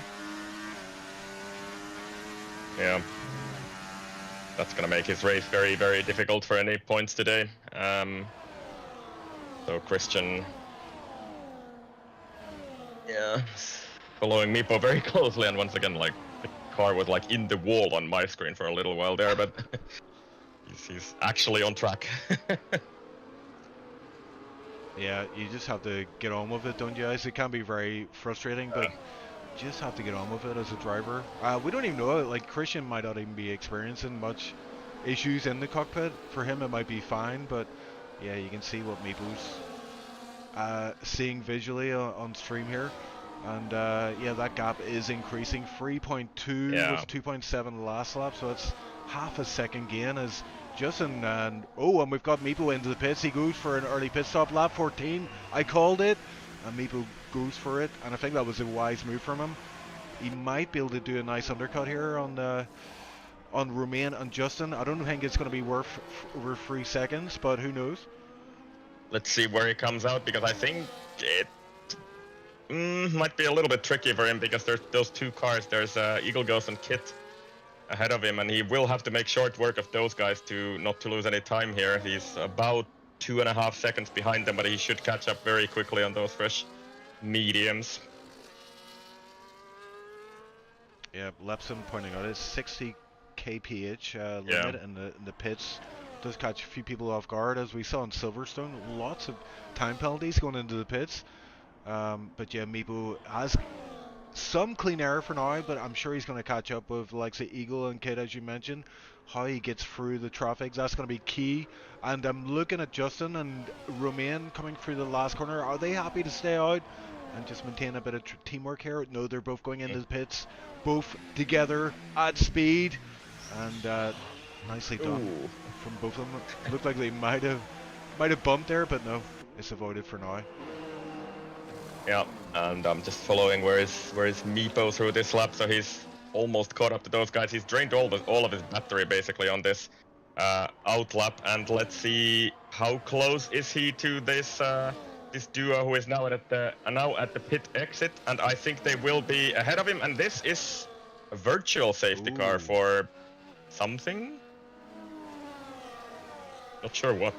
Yeah. That's going to make his race very, very difficult for any points today. So Christian, yeah, following Meepo very closely, and once again, like, the car was like in the wall on my screen for a little while there, but he's actually on track. Yeah, you just have to get on with it, don't you guys? It can be very frustrating, but you just have to get on with it as a driver. We don't even know, like, Christian might not even be experiencing much issues in the cockpit. For him it might be fine, but yeah, you can see what Meepo's seeing visually on stream here. And yeah, that gap is increasing. 3.2 was 2.7 last lap, so it's half a second gain as Justin, and we've got Meepo into the pits. He goes for an early pit stop, lap 14. I called it, and Meepo goes for it, and I think that was a wise move from him. He might be able to do a nice undercut here on Romain and Justin. I don't think it's going to be worth over 3 seconds, but who knows? Let's see where he comes out, because I think it might be a little bit tricky for him, because there's those two cars. There's Eagle Ghost and Kit ahead of him, and he will have to make short work of those guys to not to lose any time here. He's about 2.5 seconds behind them, but he should catch up very quickly on those fresh mediums. Yeah, Lepson pointing out it's 60 kph limit in the pits. Does catch a few people off guard, as we saw in Silverstone. Lots of time penalties going into the pits. But yeah, Meepo has some clean air for now, but I'm sure he's going to catch up with the likes of Eagle and Kid, as you mentioned. How he gets through the traffic, that's going to be key. And I'm looking at Justin and Romain coming through the last corner. Are they happy to stay out and just maintain a bit of teamwork here? No, they're both going into the pits, both together at speed, and nicely done from both of them. It looked like they might have bumped there, but no, it's avoided for now. Yeah, and I'm just following where is Meepo through this lap, so he's almost caught up to those guys. He's drained all of his battery basically on this out lap, and let's see how close is he to this this duo who is now at the pit exit, and I think they will be ahead of him, and this is a virtual safety car for something. Not sure what.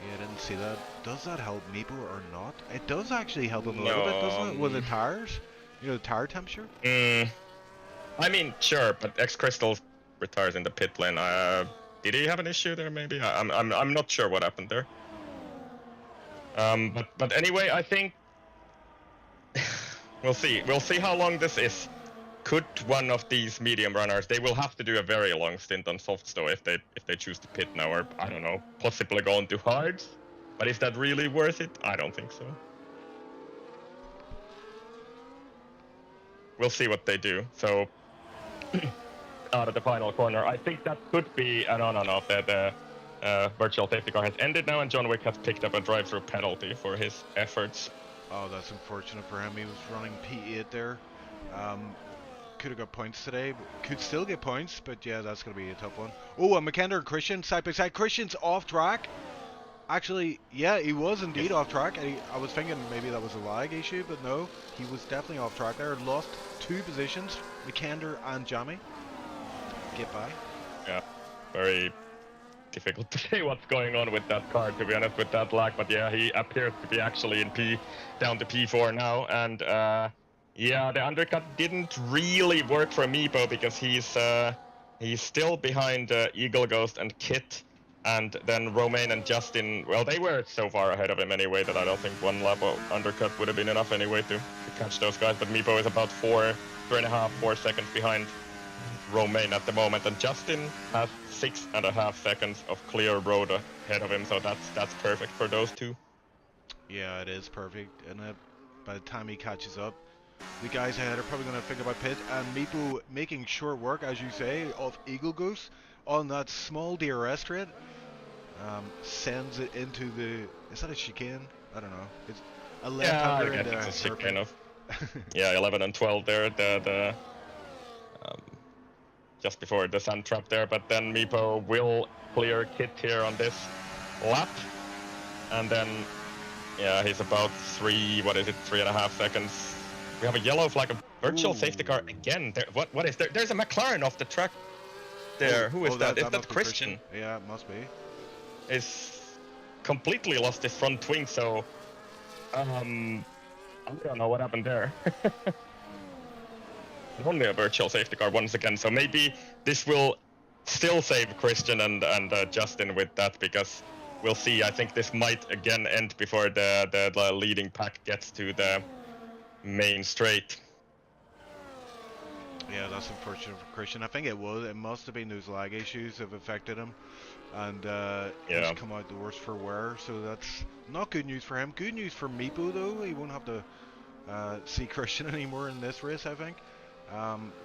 Yeah, I didn't see that. Does that help Meepo or not? It does actually help him a little bit, doesn't it? With the tires? You know, the tire temperature? I mean, sure, but X-Crystal retires in the pit lane. Did he have an issue there, maybe? I'm not sure what happened there. But anyway, I think we'll see. We'll see how long this is. Could one of these medium runners, they will have to do a very long stint on softs though if they choose to pit now, or I don't know, possibly go on to hards. But is that really worth it? I don't think so. we'll see what they do. So out of the final corner, I think that could be an on and off. The virtual safety car has ended now, and John Wick has picked up a drive-through penalty for his efforts. Oh, that's unfortunate for him. He was running P8 there. Could have got points today, but could still get points, but yeah, that's going to be a tough one. Oh, and McKenna and Christian side by side. Christian's off track. Actually, yeah, he was indeed off track. I was thinking maybe that was a lag issue, but no, he was definitely off track there. Lost 2 positions, McKenna and Jamie. Get by. Yeah, very difficult to say what's going on with that car, to be honest, with that lag. But yeah, he appears to be actually in down to P4 now, and yeah, the undercut didn't really work for Meepo because he's still behind Eagle Ghost and Kit, and then Romain and Justin. Well, they were so far ahead of him anyway that I don't think 1 lap of undercut would have been enough anyway to catch those guys. But Meepo is about 4 seconds behind Romain at the moment, and Justin has 6.5 seconds of clear road ahead of him, so that's perfect for those two. Yeah, it is perfect, and by the time he catches up, the guys ahead are probably going to think about pit, and Meepo making short work, as you say, of Eagle Goose on that small DRS straight, sends it into the, is that a chicane? I don't know. It's a left-hander into it's a chicane of, yeah, 11 and 12 there, just before the sand trap there, but then Meepo will clear Kit here on this lap, and then yeah, he's about 3.5 seconds. We have a yellow flag, a virtual safety car again. There, what is there? There's a McLaren off the track there. Who is that? Is that Christian? Yeah, it must be. Is completely lost his front wing, so I don't know what happened there. Only a virtual safety car once again, so maybe this will still save Christian and Justin with that, because we'll see. I think this might again end before the leading pack gets to the main straight. Yeah, that's unfortunate for Christian. I think it must have been those lag issues have affected him, and he's come out the worst for wear, so that's not good news for him. Good news for Meepo though, he won't have to see Christian anymore in this race, I think.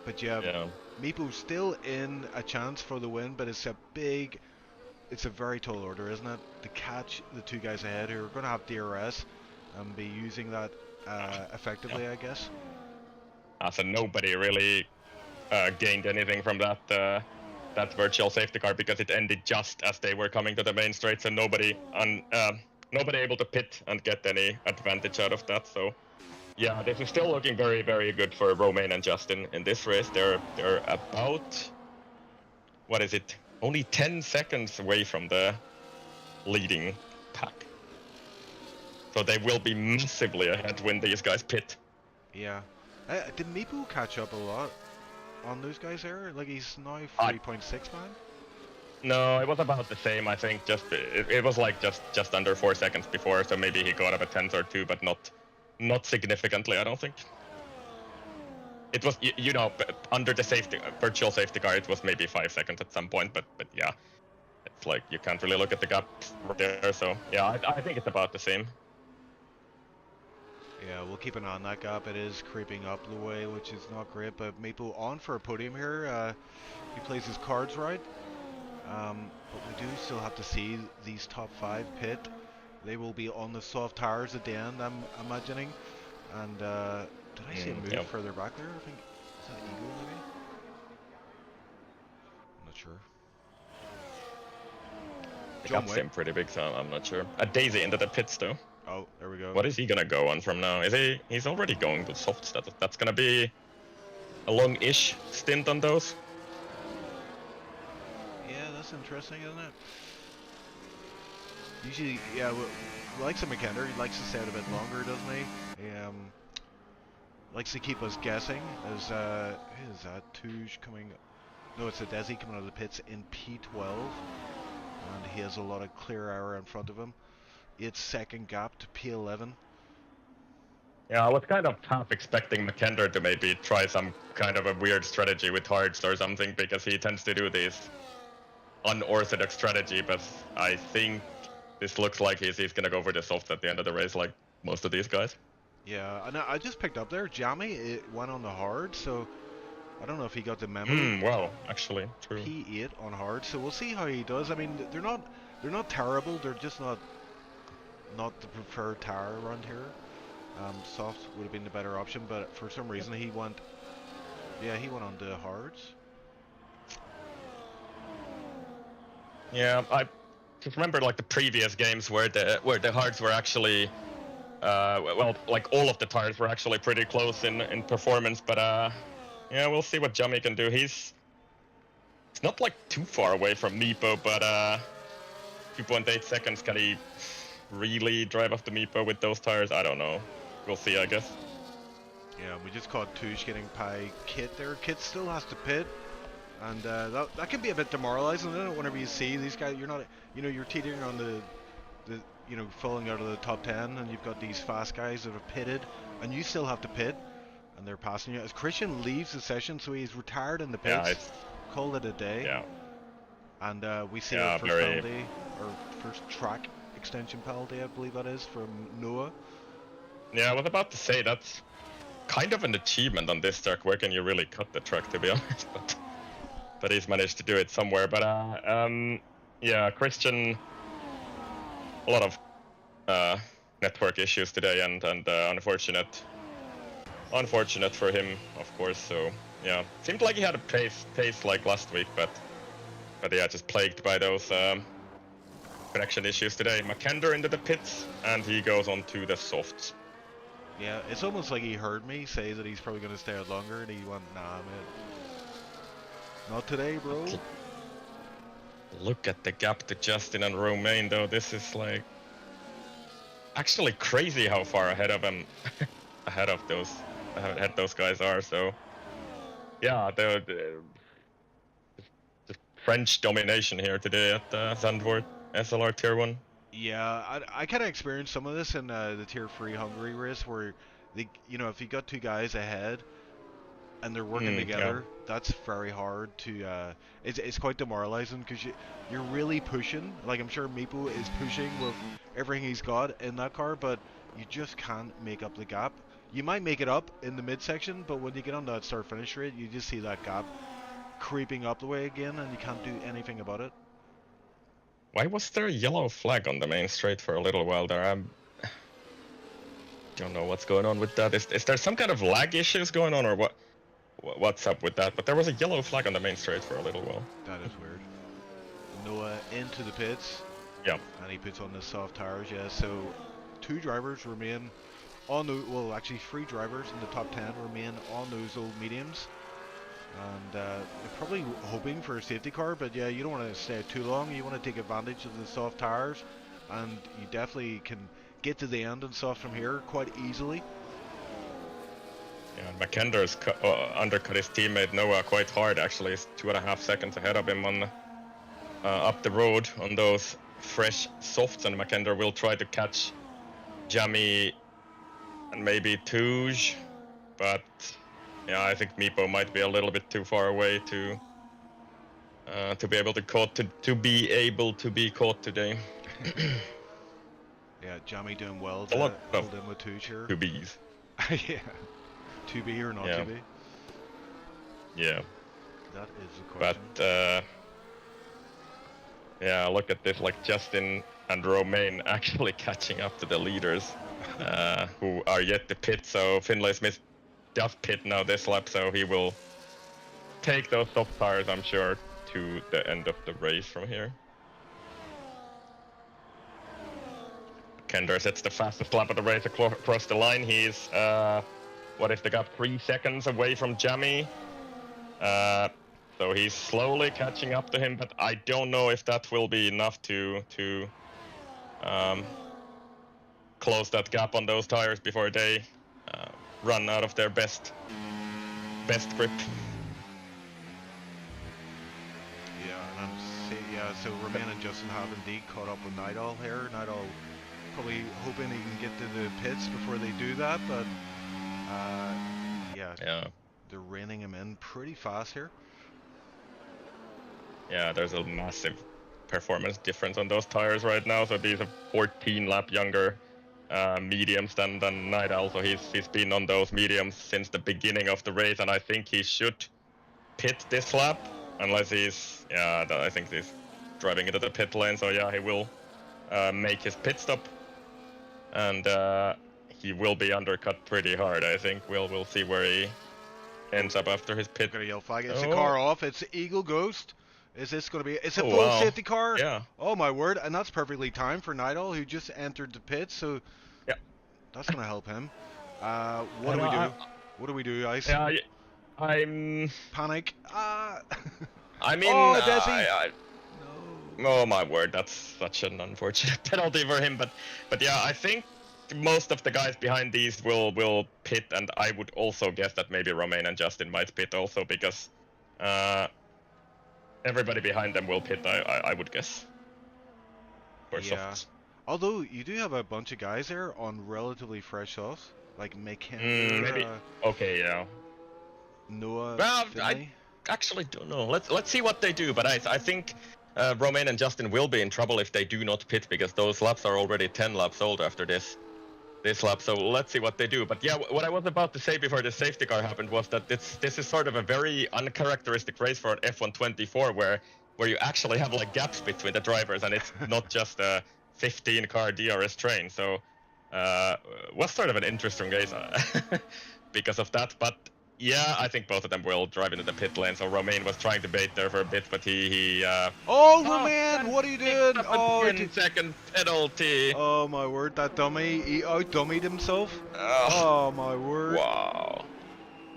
But yeah, Meepo's still in a chance for the win, but it's a very tall order, isn't it? To catch the 2 guys ahead who are going to have DRS and be using that effectively, I guess. So nobody really gained anything from that virtual safety car, because it ended just as they were coming to the main straight, so nobody able to pit and get any advantage out of that. So yeah, this is still looking very, very good for Romain and Justin in this race. They're about, what is it, only 10 seconds away from the leading pack. So they will be massively ahead when these guys pit. Yeah. Did Meepo catch up a lot on those guys there? Like, he's now 3.6 man? No, it was about the same, I think. Just it was like just under 4 seconds before, so maybe he got up a tenth or 2, but not significantly, I don't think. It was, you know, under the virtual safety car, it was maybe 5 seconds at some point, but yeah, it's like you can't really look at the gap there. So yeah, I think it's about the same. Yeah, we'll keep an eye on that gap. It is creeping up the way, which is not great, but Meepo on for a podium here. He plays his cards right. But we do still have to see these top 5 pit. They will be on the soft tires at the end, I'm imagining. And did I see a move further back there? I think, is that Eagle maybe? I'm not sure. The gap seemed pretty big, so I'm not sure. A Daisy into the pits though. Oh, there we go. What is he gonna go on from now? He's already going to softs. That's gonna be a long-ish stint on those. Yeah, that's interesting, isn't it? Usually, yeah, likes of McKenna, he likes to stay out a bit longer, doesn't he? He likes to keep us guessing. As who is that? Touge coming? No, it's a Desi coming out of the pits in P12, and he has a lot of clear air in front of him. 8-second gap to P11. Yeah, I was kind of half expecting McKenna to maybe try some kind of a weird strategy with hards or something, because he tends to do this unorthodox strategy, but I think this looks like he's gonna go for the soft at the end of the race, like most of these guys. Yeah, and I just picked up there. Jammy, it went on the hard, so I don't know if he got the memo. Well, actually, true. P8 on hard, so we'll see how he does. I mean, they're not terrible. They're just not the preferred tire around here. Soft would have been the better option, but for some reason he went. Yeah, he went on the hards. Yeah, I just remember like the previous games where the hards were actually, well, like all of the tires were actually pretty close in performance. But yeah, we'll see what Jamie can do. He's not like too far away from Meepo, but 2.8 seconds. Can he really drive off the Meepo with those tires? I don't know. We'll see, I guess. Yeah, we just caught Touche getting by Kit there. Kit still has to pit, and that can be a bit demoralizing, isn't it? Whenever you see these guys, you're not, you're teetering on the falling out of the top 10, and you've got these fast guys that have pitted, and you still have to pit, and they're passing you. As Christian leaves the session, so he's retired in the pits, Yeah, it's called it a day. Yeah. And we see our first penalty, or first track extension penalty, I believe that is, from Noah. Yeah, I was about to say that's kind of an achievement on this track. Where can you really cut the track, to be honest? But he's managed to do it somewhere. But yeah, Christian, a lot of network issues today, and unfortunate for him, of course. So yeah, seemed like he had a pace like last week, but yeah, just plagued by those connection issues today. McKender into the pits, and he goes on to the softs. Yeah, it's almost like he heard me say that he's probably going to stay out longer, and he went, nah, man. Not today, bro. Look at the gap to Justin and Romain, though. This is like actually crazy how far ahead of him, ahead those guys are. So yeah, the French domination here today at Zandvoort SLR Tier 1. Yeah, I kind of experienced some of this in the Tier 3 Hungary race, where if you got two guys ahead and they're working together, that's very hard to. It's quite demoralizing because you're really pushing. Like, I'm sure Meepo is pushing with everything he's got in that car, but you just can't make up the gap. You might make it up in the midsection, but when you get on that start-finish rate, you just see that gap creeping up the way again, and you can't do anything about it. Why was there a yellow flag on the main straight for a little while there? I don't know what's going on with that. Is there some kind of lag issues going on, or what's up with that? But there was a yellow flag on the main straight for a little while. That is weird. Noah into the pits. Yeah. And he puts on the soft tires, yeah. So 2 drivers remain on the, well, actually 3 drivers in the top 10 remain on those old mediums. And they're probably hoping for a safety car, but yeah, you don't want to stay too long. You want to take advantage of the soft tires, and you definitely can get to the end and soft from here quite easily. Yeah, McKender's undercut his teammate Noah quite hard. Actually, he's 2.5 seconds ahead of him on up the road on those fresh softs, and McKender will try to catch Jamie and maybe Touge, but yeah, I think Meepo might be a little bit too far away to be able to be caught today. Yeah, Jamie doing well to hold in with Touge here. 2Bs. Yeah, 2B or not 2B? Yeah. That is the question. But yeah, look at this, like Justin and Romain actually catching up to the leaders who are yet to pit. So Finlay Smith does pit now this lap, so he will take those soft tires, I'm sure, to the end of the race from here. Kender sets the fastest lap of the race across the line. He's, what is the gap, 3 seconds away from Jamie. So he's slowly catching up to him, but I don't know if that will be enough to close that gap on those tires before they run out of their best grip. Yeah, so Romain and Justin have indeed caught up with Nidal here. Nidal probably hoping he can get to the pits before they do that, but yeah, they're reining him in pretty fast here. Yeah, there's a massive performance difference on those tires right now. So these are 14 lap younger mediums than Nidal, so he's been on those mediums since the beginning of the race, and I think he should pit this lap, unless he's, I think he's driving into the pit lane, so yeah, he will make his pit stop, and he will be undercut pretty hard, I think. We'll see where he ends up after his pit. Gonna yell flag. It's a car off. It's Eagle Ghost. Is this going to be... It's a full wow. safety car? Yeah. Oh, my word. And that's perfectly timed for Nidal, who just entered the pit, so... Yeah. That's going to help him. What do we do? What do we do, Ice? Yeah, I'm... Panic. I mean... Oh, Desi! No. Oh, my word. That's such an unfortunate penalty for him. But yeah, I think most of the guys behind these will pit, and I would also guess that maybe Romain and Justin might pit also, because... everybody behind them will pit, I would guess. For softs. Although you do have a bunch of guys there on relatively fresh softs, like McKenna. Maybe. Okay, yeah. Noah. Well, Finley. I actually don't know. Let's see what they do. But I think Romain and Justin will be in trouble if they do not pit, because those laps are already 10 laps old after this lap. So let's see what they do. But yeah, what I was about to say before the safety car happened was that this is sort of a very uncharacteristic race for an F124, where you actually have like gaps between the drivers, and it's not just a 15-car DRS train. So was sort of an interesting race because of that. But yeah, I think both of them will drive into the pit lane. So Romain was trying to bait there for a bit, but he Romain, what are you doing? Oh, 10-second penalty. Oh my word, that dummy, he out-dummied himself. Oh my word. Wow.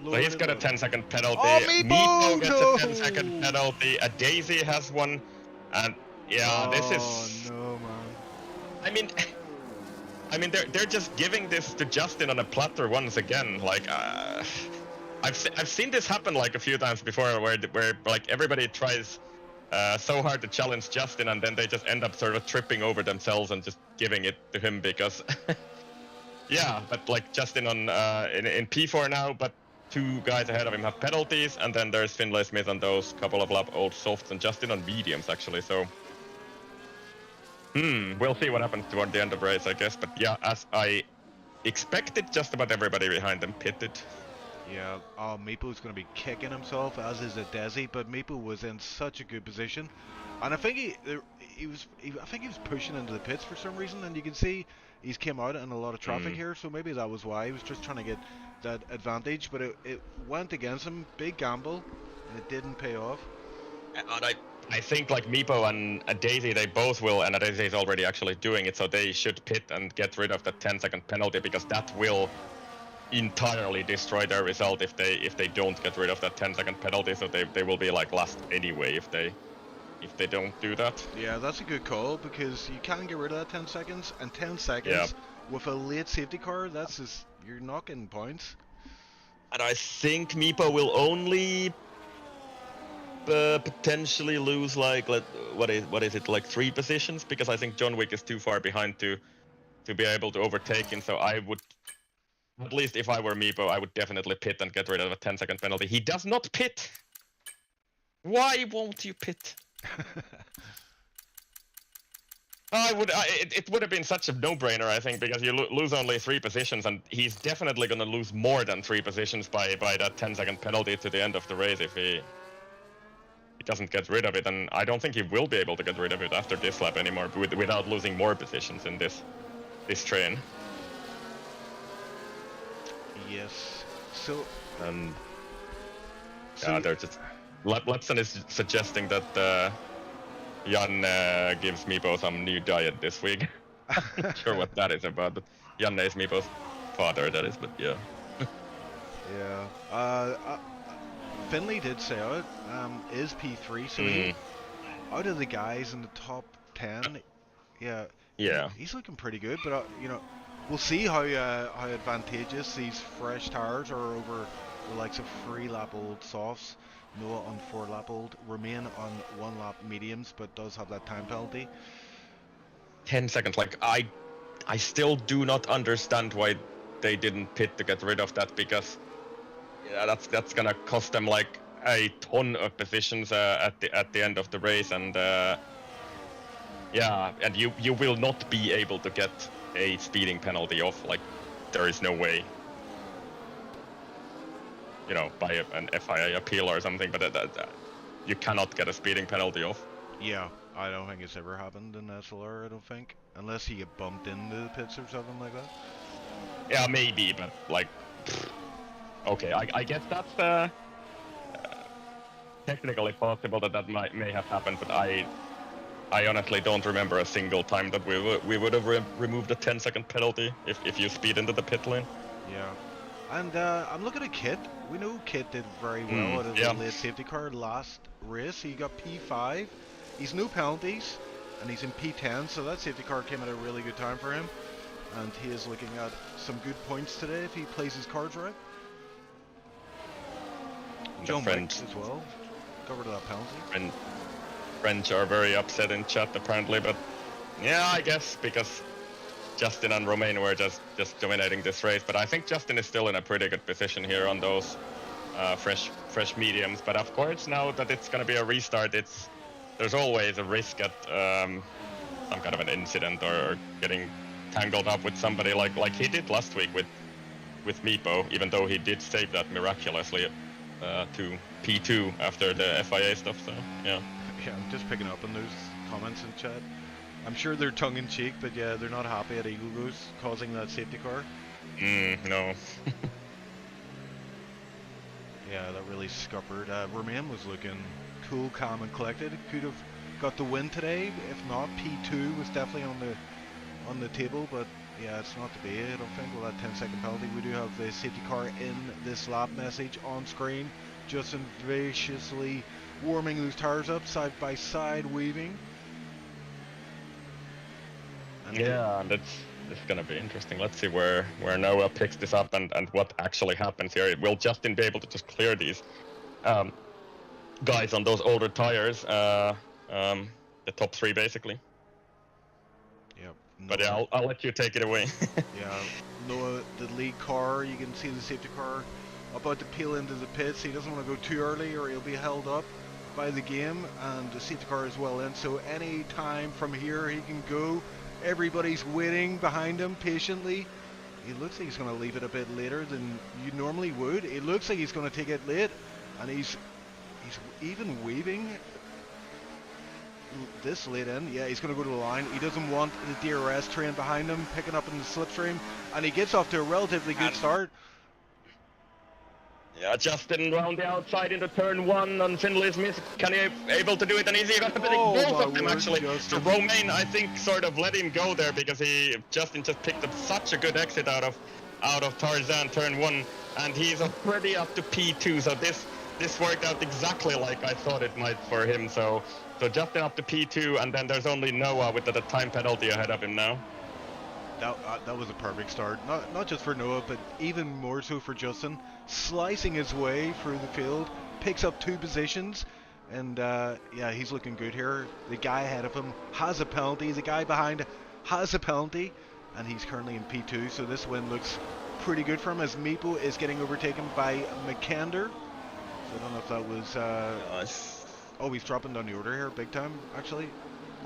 So he's got a 10-second penalty. Oh, Meepo gets a 10-second penalty. A Daisy has one, and yeah, this is. No, man. I mean, they're just giving this to Justin on a platter once again. Like, I've seen this happen like a few times before, where like everybody tries so hard to challenge Justin, and then they just end up sort of tripping over themselves and just giving it to him because. Yeah, but like Justin on in P4 now, but 2 guys ahead of him have penalties, and then there's Finlay Smith on those couple of lap old softs, and Justin on mediums actually. So, we'll see what happens toward the end of the race, I guess. But yeah, as I expected, just about everybody behind them pitted. Yeah, Meepo's going to be kicking himself, as is a Desi, but Meepo was in such a good position, and I think he was pushing into the pits for some reason, and you can see he's came out in a lot of traffic here, so maybe that was why he was just trying to get that advantage, but it went against him. Big gamble, and it didn't pay off. And I think like Meepo and Daisy, they both will, and Daisy is already actually doing it, so they should pit and get rid of the 10-second penalty, because that will entirely destroy their result if they don't get rid of that 10-second penalty. So they will be like last anyway if they don't do that. Yeah, that's a good call, because you can get rid of that 10 seconds, and 10 seconds with a late safety car, that's just, you're knocking points. And I think Meepo will only potentially lose like what is it, like 3 positions, because I think John Wick is too far behind to be able to overtake him. So I would, at least if I were Meepo, I would definitely pit and get rid of a 10-second penalty. He does not pit. Why won't you pit? It would have been such a no-brainer, I think, because you lose only 3 positions, and he's definitely going to lose more than 3 positions by that 10-second penalty to the end of the race if he doesn't get rid of it. And I don't think he will be able to get rid of it after this lap anymore without losing more positions in this train. Yes. So. They're just. Lepson is suggesting that Jan gives Meepo some new diet this week. Not sure what that is about, but Jan is Meepo's father, that is, but yeah. Yeah. Finley did say out, is P3, so he, out of the guys in the top 10, he's looking pretty good, but we'll see how advantageous these fresh tires are over the likes of 3-lap old softs. Noah on 4-lap old, Romain on 1-lap mediums, but does have that time penalty. 10 seconds, like I still do not understand why they didn't pit to get rid of that, because that's gonna cost them like a ton of positions at the end of the race, and and you will not be able to get a speeding penalty off. Like, there is no way, you know, by an FIA appeal or something, but you cannot get a speeding penalty off. Yeah, I don't think it's ever happened in SLR, I don't think. Unless you get bumped into the pits or something like that. Yeah, maybe, but like, okay, I guess that's technically possible that may have happened, but I honestly don't remember a single time that we would have removed a 10-second penalty if you speed into the pit lane. Yeah. And I'm looking at Kit. We know Kit did very well at the late safety car last race. He got P5. He's no penalties, and he's in P10, so that safety car came at a really good time for him. And he is looking at some good points today if he plays his cards right. John Wick as well. Got rid of that penalty. French are very upset in chat apparently, but yeah, I guess because Justin and Romain were just dominating this race. But I think Justin is still in a pretty good position here on those fresh mediums. But of course, now that it's going to be a restart, there's always a risk at some kind of an incident or getting tangled up with somebody like he did last week with Meepo, even though he did save that miraculously to P2 after the FIA stuff. So yeah. Yeah, I'm just picking up on those comments in chat. I'm sure they're tongue-in-cheek, but yeah, they're not happy at Eagle Goose causing that safety car. No. Yeah, that really scuppered. Romain was looking cool, calm, and collected. Could have got the win today. If not, P2 was definitely on the table, but yeah, it's not to be. I don't think with that 10-second penalty. We do have the safety car in this lap message on screen. Justin viciously warming those tires up side by side, weaving. And yeah, and it's gonna be interesting. Let's see where Noah picks this up and what actually happens here. Will Justin be able to just clear these guys on those older tires? The top three basically. Yep. But yeah, I'll let you take it away. Yeah, Noah, the lead car, you can see the safety car about to peel into the pits. He doesn't want to go too early or he'll be held up by the game, and the safety car is well in, so any time from here he can go. Everybody's waiting behind him patiently. He looks like he's going to leave it a bit later than you normally would. It looks like he's going to take it late, and he's even weaving this late in. Yeah, he's going to go to the line. He doesn't want the DRS train behind him picking up in the slipstream, and he gets off to a relatively good start. Yeah, Justin round the outside into turn one on Finley Smith. Can he able to do it? And easy got both of them actually. So Romain, I think, sort of let him go there because Justin just picked up such a good exit out of Tarzan turn one, and he's already up to P2. So this worked out exactly like I thought it might for him. So Justin up to P2, and then there's only Noah with the time penalty ahead of him now. That was a perfect start, not just for Noah, but even more so for Justin, slicing his way through the field, picks up 2 positions, and yeah, he's looking good here. The guy ahead of him has a penalty, the guy behind has a penalty, and he's currently in P2, so this win looks pretty good for him as Meepo is getting overtaken by McAnder. So I don't know if that was... oh, he's dropping down the order here big time, actually.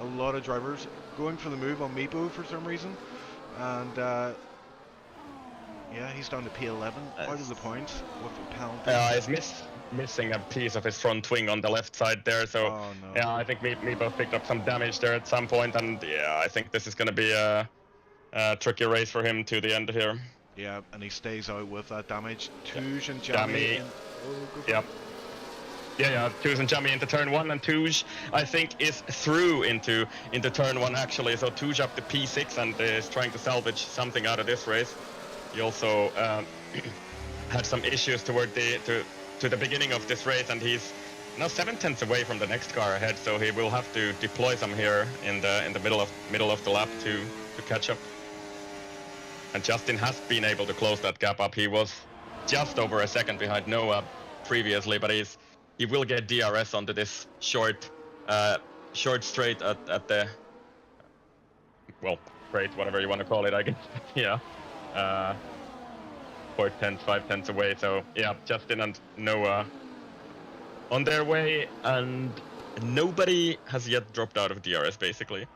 A lot of drivers going for the move on Meepo for some reason. And yeah, he's down to P11 out of the points with a penalty. He's missing a piece of his front wing on the left side there, so yeah, I think Meepo picked up some damage there at some point, and yeah, I think this is going to be a tricky race for him to the end here. Yeah, and he stays out with that damage. Touge and Jamie. Yep. Yeah, Touge and Jamie into turn one, and Touge, I think, is through into turn one actually. So Touge up to P6 and is trying to salvage something out of this race. He also had some issues toward to the beginning of this race, and he's now 7/10 away from the next car ahead. So he will have to deploy some here in the middle of the lap to catch up. And Justin has been able to close that gap up. He was just over a second behind Noah previously, but he will get DRS onto this short straight at the, well, straight, whatever you want to call it, I guess. Yeah. 4/10, 5/10 away. So yeah, Justin and Noah on their way, and nobody has yet dropped out of DRS basically.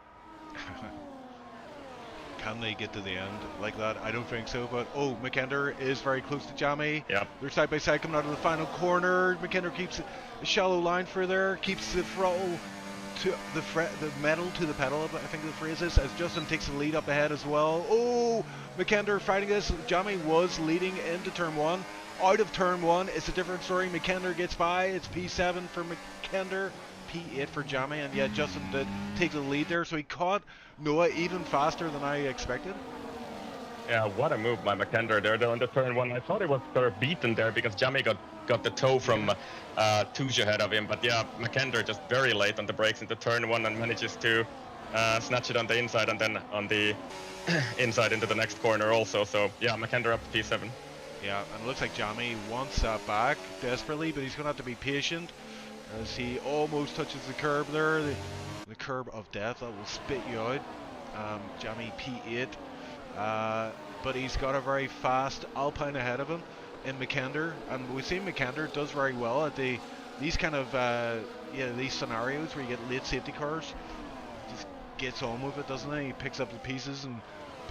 can they get to the end like that? I don't think so, but oh, McKender is very close to Jamie. Yep. They're side by side coming out of the final corner. McKender keeps a shallow line for there, keeps the throttle to the metal to the pedal, I think the phrase is, as Justin takes the lead up ahead as well. Oh, McKender fighting this. Jamie was leading into turn 1. Out of turn 1, it's a different story. McKender gets by. It's P7 for McKender, P8 for Jamie, and yeah, Justin did take the lead there, so he caught Noah even faster than I expected. Yeah, what a move by McKender there though in the turn 1. I thought he was sort of beaten there because Jamie got the toe from Touge ahead of him, but yeah, McKender just very late on the brakes into turn 1 and manages to snatch it on the inside and then on the inside into the next corner also. So yeah, McKender up to P7. Yeah, and it looks like Jamie wants that back desperately, but he's going to have to be patient as he almost touches the curb there, the curb of death that will spit you out. Jamie P8, but he's got a very fast Alpine ahead of him in McKender, and we've seen McKender does very well at these kind of these scenarios where you get late safety cars. Just gets on with it, doesn't he? He picks up the pieces and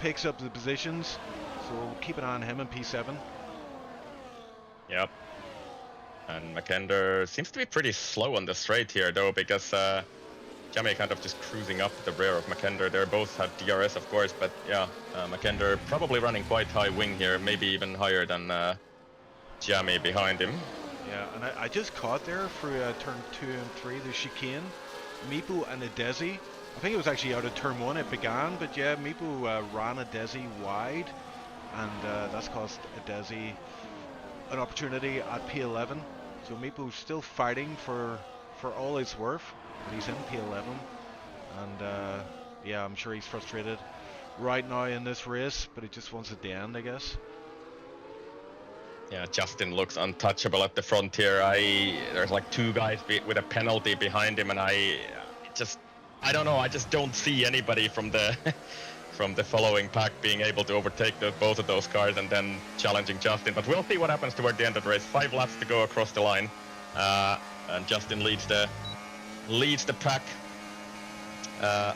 picks up the positions, so we'll keep an eye on him in P7. Yep. And McKender seems to be pretty slow on the straight here though, because Jamie kind of just cruising up the rear of McKender. They both have DRS of course, but yeah, McKender probably running quite high wing here, maybe even higher than Jamie behind him. Yeah, and I just caught there for turn 2 and 3, the chicane. Meepo and Adesi. I think it was actually out of turn 1 it began, but yeah, Meepo ran Adesi wide, and that's cost Adesi an opportunity at P11. So Meepo's still fighting for all it's worth, but he's in P11, and yeah, I'm sure he's frustrated right now in this race, but he just wants it to end, I guess. Yeah, Justin looks untouchable at the front here. There's like 2 guys with a penalty behind him, and I don't know. I just don't see anybody from the from the following pack being able to overtake both of those cars and then challenging Justin. But we'll see what happens toward the end of the race. 5 laps to go across the line, and Justin leads the pack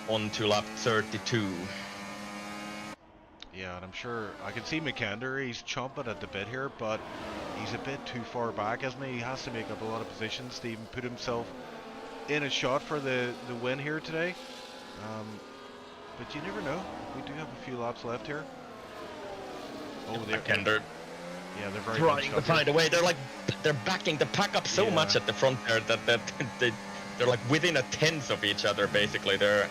on to lap 32. Yeah, and I'm sure I can see McKender, he's chomping at the bit here, but he's a bit too far back, isn't he? He has to make up a lot of positions to even put himself in a shot for the win here today. But you never know. We do have a few laps left here. Oh, McKender. Yeah, they're very trying to find a way. They're backing the pack up so much at the front there that they're like within a tenth of each other basically. They're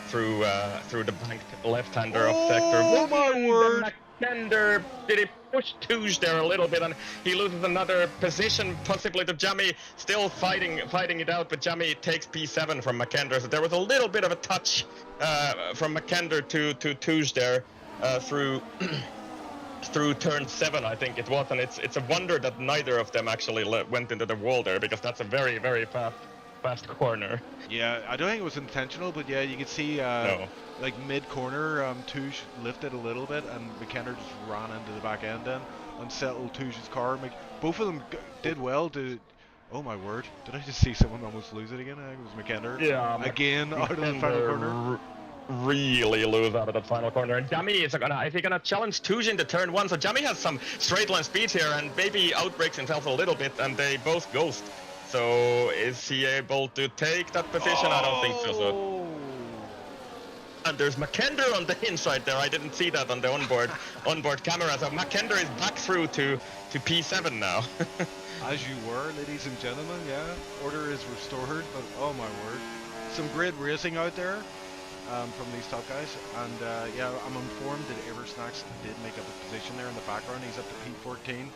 through the banked left-hander of sector. Oh my word! McKender, did he push Touge there a little bit, and he loses another position possibly to Jamie, still fighting it out, but Jamie takes P7 from McKender, so there was a little bit of a touch from McKender to Touge there through through turn 7 I think it was, and it's a wonder that neither of them actually went into the wall there, because that's a very, very fast corner. Yeah, I don't think it was intentional, but yeah, you could see like mid-corner, Touge lifted a little bit, and McKender just ran into the back end then, unsettled Touge's car. Both of them did well to... Oh my word, did I just see someone almost lose it again? I think it was McKender. Yeah, again, out of the final corner. Really lose out of that final corner. And Jamie is gonna challenge Touge into turn 1, so Jamie has some straight line speed here and maybe outbreaks himself a little bit, and they both ghost. So is he able to take that position? I don't think so. And there's McKender on the inside there. I didn't see that on the onboard camera. So McKender is back through to P7 now. As you were, ladies and gentlemen, yeah. Order is restored, but oh my word. Some great racing out there from these top guys. And yeah, I'm informed that Eversnacks did make up a position there in the background. He's up to P14.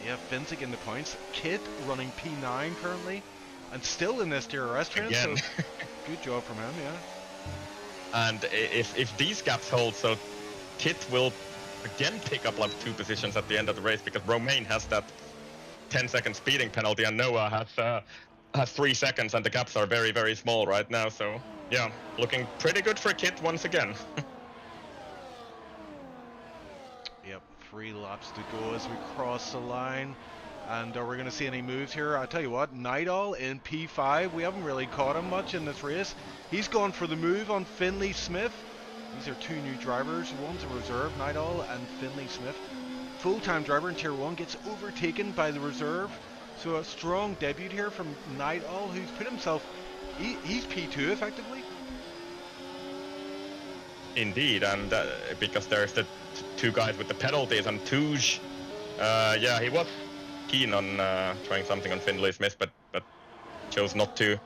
Yeah, Finzig in the points. Kit running P9 currently, and still in this DRS trend, so good job from him, yeah. And if these gaps hold, so Kit will again pick up like 2 positions at the end of the race, because Romain has that 10-second speeding penalty, and Noah has 3 seconds, and the gaps are very, very small right now, so yeah, looking pretty good for Kit once again. Yep, 3 laps to go as we cross the line, and are we going to see any moves here? I tell you what, Nidal in P5, we haven't really caught him much in this race. He's gone for the move on Finley Smith. These are two new drivers. One's a reserve, Night Owl, and Finley Smith. Full-time driver in Tier 1 gets overtaken by the reserve. So a strong debut here from Night Owl, who's put himself... He's P2 effectively. Indeed, and because there's the two guys with the penalties, and Touge, yeah, he was keen on trying something on Finley Smith, but chose not to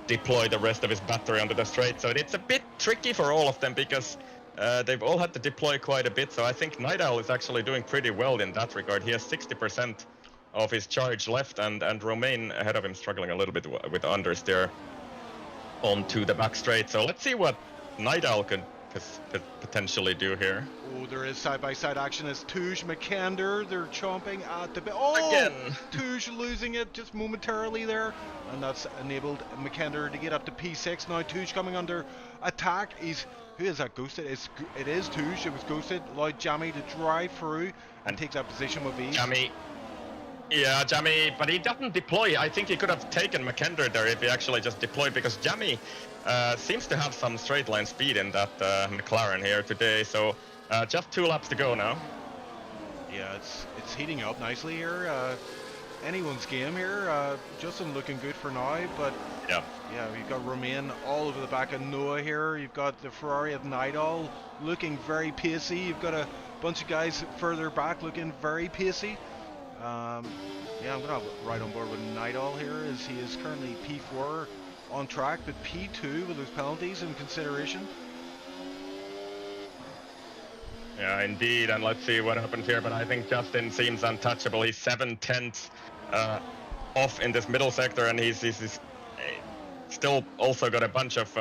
deploy the rest of his battery onto the straight. So it's a bit tricky for all of them because they've all had to deploy quite a bit. So I think Night Owl is actually doing pretty well in that regard. He has 60% of his charge left, and Romain ahead of him struggling a little bit with understeer onto the back straight. So let's see what Night Owl could potentially do here. Oh, there is side-by-side action as Touge McKender, they're chomping at the bit. Oh, again, Touge losing it just momentarily there, and that's enabled McKender to get up to P6. Now Touge coming under attack. Who is that ghosted? It is Touge. It was ghosted. Allowed Jammy to drive through and takes that position with ease. Jammy. Yeah, Jammy, but he doesn't deploy. I think he could have taken McKender there if he actually just deployed, because Jammy seems to have some straight line speed in that McLaren here today. So just 2 laps to go now. Yeah, it's heating up nicely here. Anyone's game here. Justin looking good for now, but yeah, we've got Romain all over the back of Noah here. You've got the Ferrari of Night Owl looking very pacey. You've got a bunch of guys further back looking very pacey. Yeah, I'm gonna ride on board with Night Owl here, as he is currently P4 on track, but P2 with those penalties in consideration. Yeah, indeed, and let's see what happens here. But I think Justin seems untouchable. He's 7/10 off in this middle sector, and he's still also got a bunch of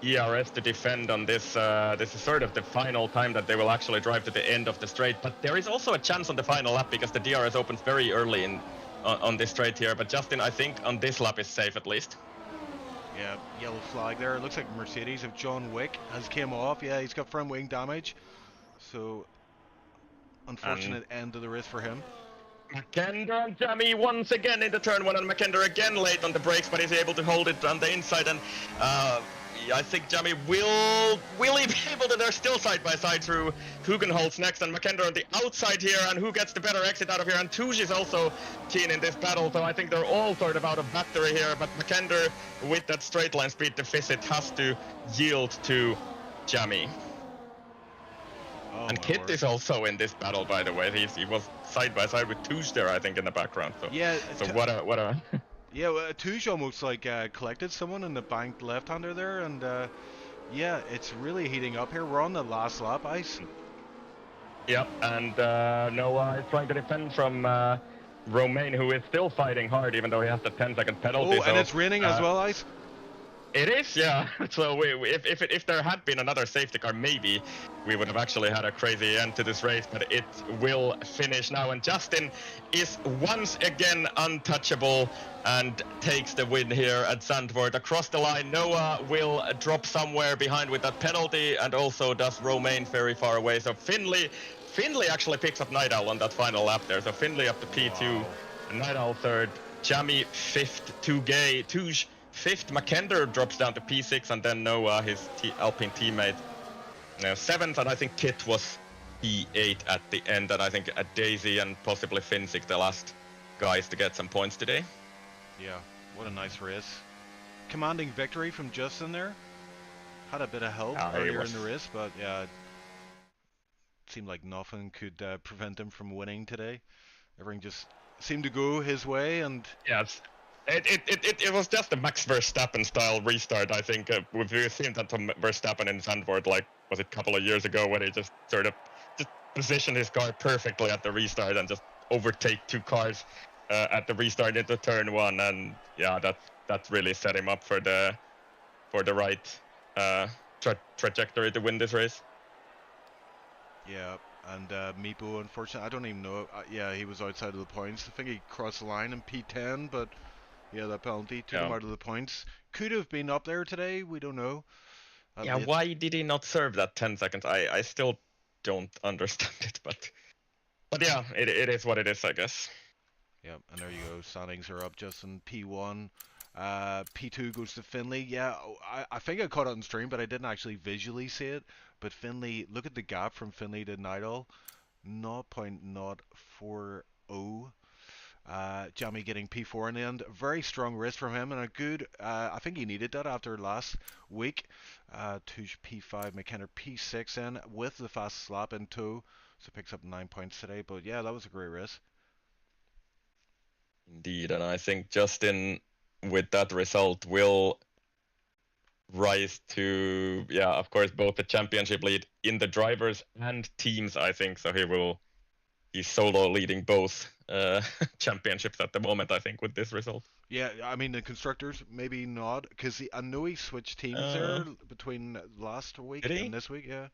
ERS to defend on this. This is sort of the final time that they will actually drive to the end of the straight. But there is also a chance on the final lap because the DRS opens very early on this straight here. But Justin, I think on this lap is safe at least. Yeah, yellow flag there. It looks like Mercedes of John Wick has came off. Yeah, he's got front wing damage. So, unfortunate end of the race for him. McKender and Jammy once again into turn 1, and McKender again late on the brakes, but he's able to hold it on the inside. And I think Jammy will he be able to? They're still side by side through Hugenholz next, and McKender on the outside here, and who gets the better exit out of here? And Touge is also keen in this battle, so I think they're all sort of out of battery here. But McKender, with that straight line speed deficit, has to yield to Jammy. Oh, and Kit is also in this battle, by the way. He was side by side with Touge there, I think, in the background. So yeah. So what a. Yeah, Touge almost like collected someone in the banked left-hander there, and yeah, it's really heating up here. We're on the last lap, Ice. Yep, and Noah is trying to defend from Romain, who is still fighting hard, even though he has the 10-second penalty. Oh, and it's raining as well, Ice. It is, yeah. So if there had been another safety car, maybe we would have actually had a crazy end to this race, but it will finish now. And Justin is once again untouchable and takes the win here at Zandvoort. Across the line, Noah will drop somewhere behind with that penalty, and also does Romain very far away. So Finley actually picks up Night Owl on that final lap there. So Finley up to P2, wow. Night Owl third, Jammy fifth, Touge fifth, McKender drops down to P6, and then Noah, his Alpine teammate, seventh, and I think Kit was P8 at the end, and I think Daisy and possibly Finzik, the last guys to get some points today. Yeah, what a nice race. Commanding victory from Justin there. Had a bit of help earlier in the race, but yeah, it seemed like nothing could prevent him from winning today. Everything just seemed to go his way, and yes. It was just a Max Verstappen style restart, I think. We've seen that from Verstappen in Zandvoort, like, was it a couple of years ago, when he just sort of just positioned his car perfectly at the restart and just overtake two cars at the restart into turn 1, and yeah, that really set him up for the right trajectory to win this race. Yeah, and Meepo, unfortunately, I don't even know. Yeah, he was outside of the points. I think he crossed the line in P10, but yeah, that penalty took him out of the points. Could have been up there today, we don't know. Yeah, why did he not serve that 10 seconds? I still don't understand it, but yeah, it is what it is, I guess. Yeah, and there you go. Standings are up. Justin P1, P2 goes to Finley. Yeah, I think I caught it on stream, but I didn't actually visually see it. But Finley, look at the gap from Finley to Nidal, 0.040. Jamie getting P4 in the end. Very strong race from him and a good. I think he needed that after last week. Touche P5, McKenna P6 in with the fast slap in tow. So picks up 9 points today. But yeah, that was a great race. Indeed, and I think Justin, with that result, will rise to, yeah, of course, both the championship lead in the drivers and teams, I think. So he's solo leading both championships at the moment, I think, with this result. Yeah, I mean the constructors maybe not because I know he switched teams Uh, there between last did week and he? this week. Yeah,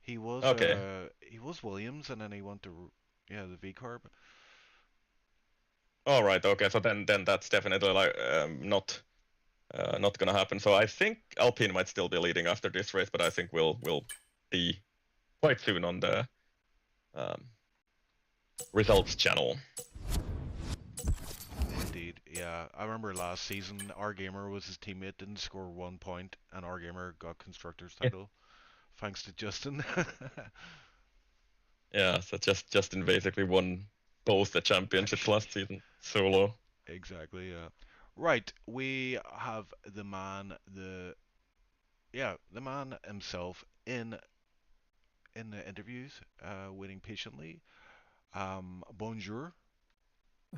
Okay. he was Williams and then he went to yeah the V Carb. All right. Okay. So then that's definitely like not gonna happen. So I think Alpine might still be leading after this race, but I think we'll see quite soon on the um, results channel. Indeed, yeah. I remember last season, our gamer was his teammate, didn't score 1 point, and our gamer got constructors title thanks to Justin. Yeah. So Justin basically won both the championships last season solo. Exactly, yeah. Right, we have the man himself in the interviews, waiting patiently. Bonjour,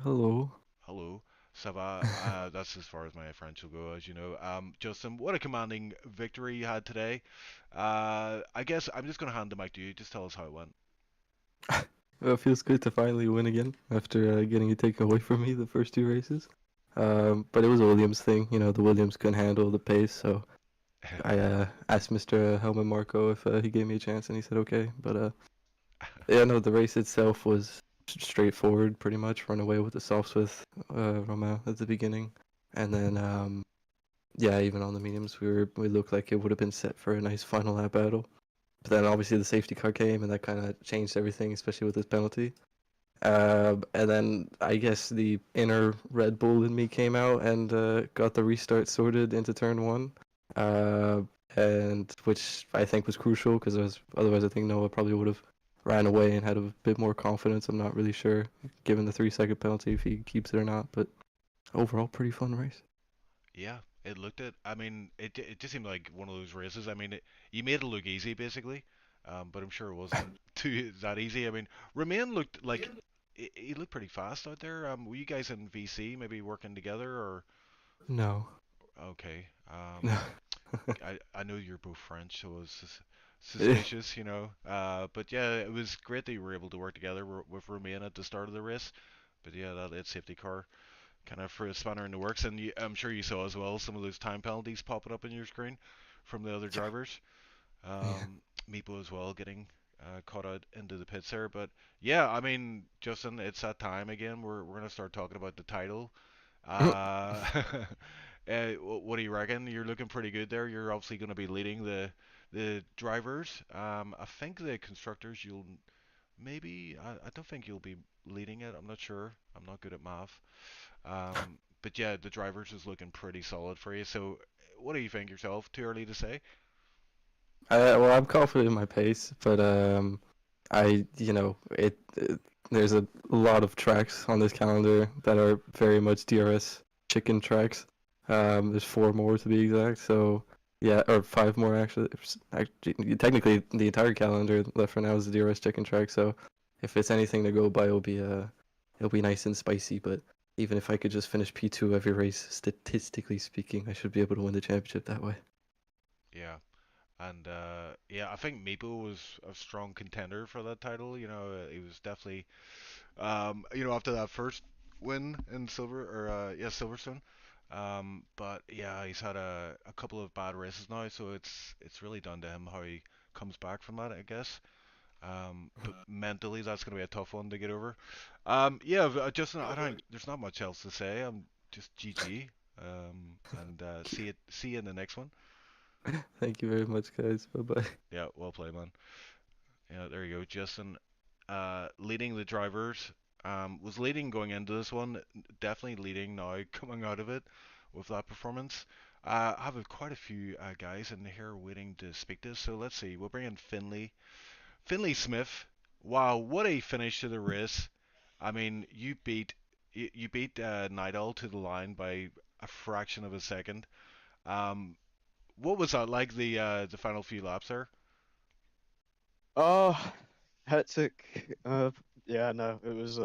Hello. hello, ça va? That's as far as my French will go, as you know. Justin, what a commanding victory you had today. I guess I'm just gonna hand the mic to you. Just tell us how it went. Well, it feels good to finally win again after getting it taken away from me the first two races. But it was a Williams thing. You know, the Williams couldn't handle the pace, so I asked Mr. Helmut Marko if he gave me a chance, and he said okay. But yeah, no, the race itself was straightforward, pretty much. Run away with the softs with Romain at the beginning, and then yeah, even on the mediums, we looked like it would have been set for a nice final lap battle. But then obviously the safety car came, and that kind of changed everything, especially with this penalty. And then I guess the inner Red Bull in me came out and got the restart sorted into turn one, uh, and which I think was crucial because otherwise I think Noah probably would have ran away and had a bit more confidence. I'm not really sure, given the 3 second penalty, if he keeps it or not. But overall, pretty fun race. Yeah, it looked it. I mean, it just seemed like one of those races. I mean, you made it look easy basically, but I'm sure it wasn't too that easy. I mean, Romain looked like he looked pretty fast out there. Were you guys in VC maybe working together or No, okay? no. I know you're both French, so I was suspicious, you know. But yeah, it was great that you were able to work together with Romain at the start of the race. But yeah, that safety car kind of for a spanner in the works. And I'm sure you saw as well some of those time penalties popping up on your screen from the other drivers. Yeah. Meepo as well getting caught out into the pits there. But yeah, I mean, Justin, it's that time again. We're gonna start talking about the title. Uh, what do you reckon? You're looking pretty good there. You're obviously going to be leading the drivers. I think the constructors you'll maybe I don't think you'll be leading it. I'm not sure. I'm not good at math. But yeah, the drivers is looking pretty solid for you. So, what do you think yourself? Too early to say? Well, I'm confident in my pace, but you know, there's a lot of tracks on this calendar that are very much DRS chicken tracks. There's four more to be exact. So yeah, or five more actually. Technically, the entire calendar left for now is the DRS chicken track. So if it's anything to go by, it'll be nice and spicy. But even if I could just finish P2 every race, statistically speaking, I should be able to win the championship that way. Yeah. And yeah, I think Meepo was a strong contender for that title. You know, he was definitely, you know, after that first win in Silver or yeah Silverstone. But yeah, he's had a couple of bad races now, so it's really down to him how he comes back from that, I guess. But mentally, that's going to be a tough one to get over. Yeah, Justin, I don't. There's not much else to say. I'm just GG. And see you in the next one. Thank you very much, guys. Bye bye. Yeah, well played, man. Yeah, there you go. Justin, leading the drivers, was leading going into this one, definitely leading now coming out of it. with that performance. I have quite a few guys in here waiting to speak to us, so let's see. We'll bring in Finley. Finley Smith. Wow, what a finish to the race. I mean, you beat Nidal to the line by a fraction of a second. Um, what was that like the final few laps there? Oh, hectic. Yeah, no, it was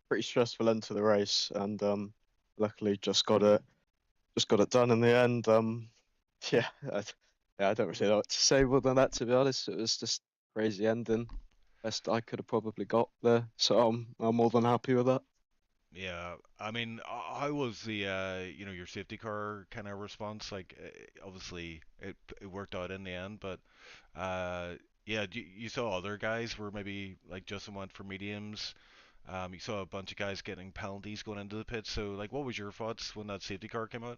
pretty stressful end to the race, and luckily just got it done in the end. Yeah, yeah, I don't really know what to say more than that, to be honest. It was just crazy ending, best I could have probably got there. So I'm more than happy with that. Yeah, I mean, how was the your safety car kind of response? Like, obviously it worked out in the end, but uh, yeah, you saw other guys were maybe like Justin went for mediums. You saw a bunch of guys getting penalties going into the pit. So, like, what was your thoughts when that safety car came out?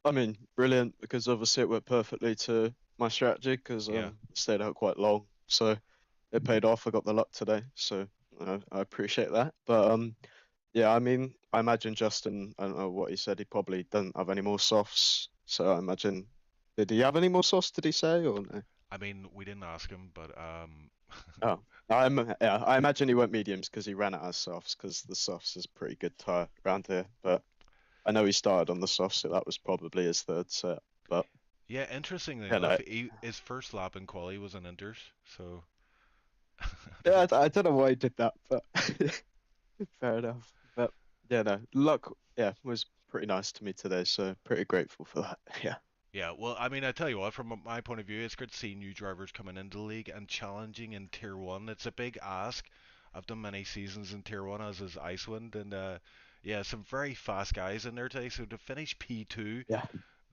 I mean, brilliant because obviously it worked perfectly to my strategy because Yeah. stayed out quite long, so it paid off. I got the luck today, so I appreciate that. But yeah, I mean, I imagine Justin, I don't know what he said, he probably doesn't have any more softs. So I imagine, did he have any more softs, did he say, or no? I mean, we didn't ask him, but Oh, yeah, I imagine he went mediums because he ran out of softs because the softs is a pretty good tire around here. But I know he started on the softs, so that was probably his third set. But yeah, interestingly yeah, enough, no, his first lap in quali was an inters. So, yeah, I don't know why he did that, but fair enough. But yeah, no, luck, yeah, was pretty nice to me today, so pretty grateful for that. Yeah. yeah, well, I mean, I tell you what, from my point of view, it's good to see new drivers coming into the league and challenging in Tier 1. It's a big ask. I've done many seasons in Tier 1, as is Icewind, and yeah, some very fast guys in there today. So to finish P2, Yeah.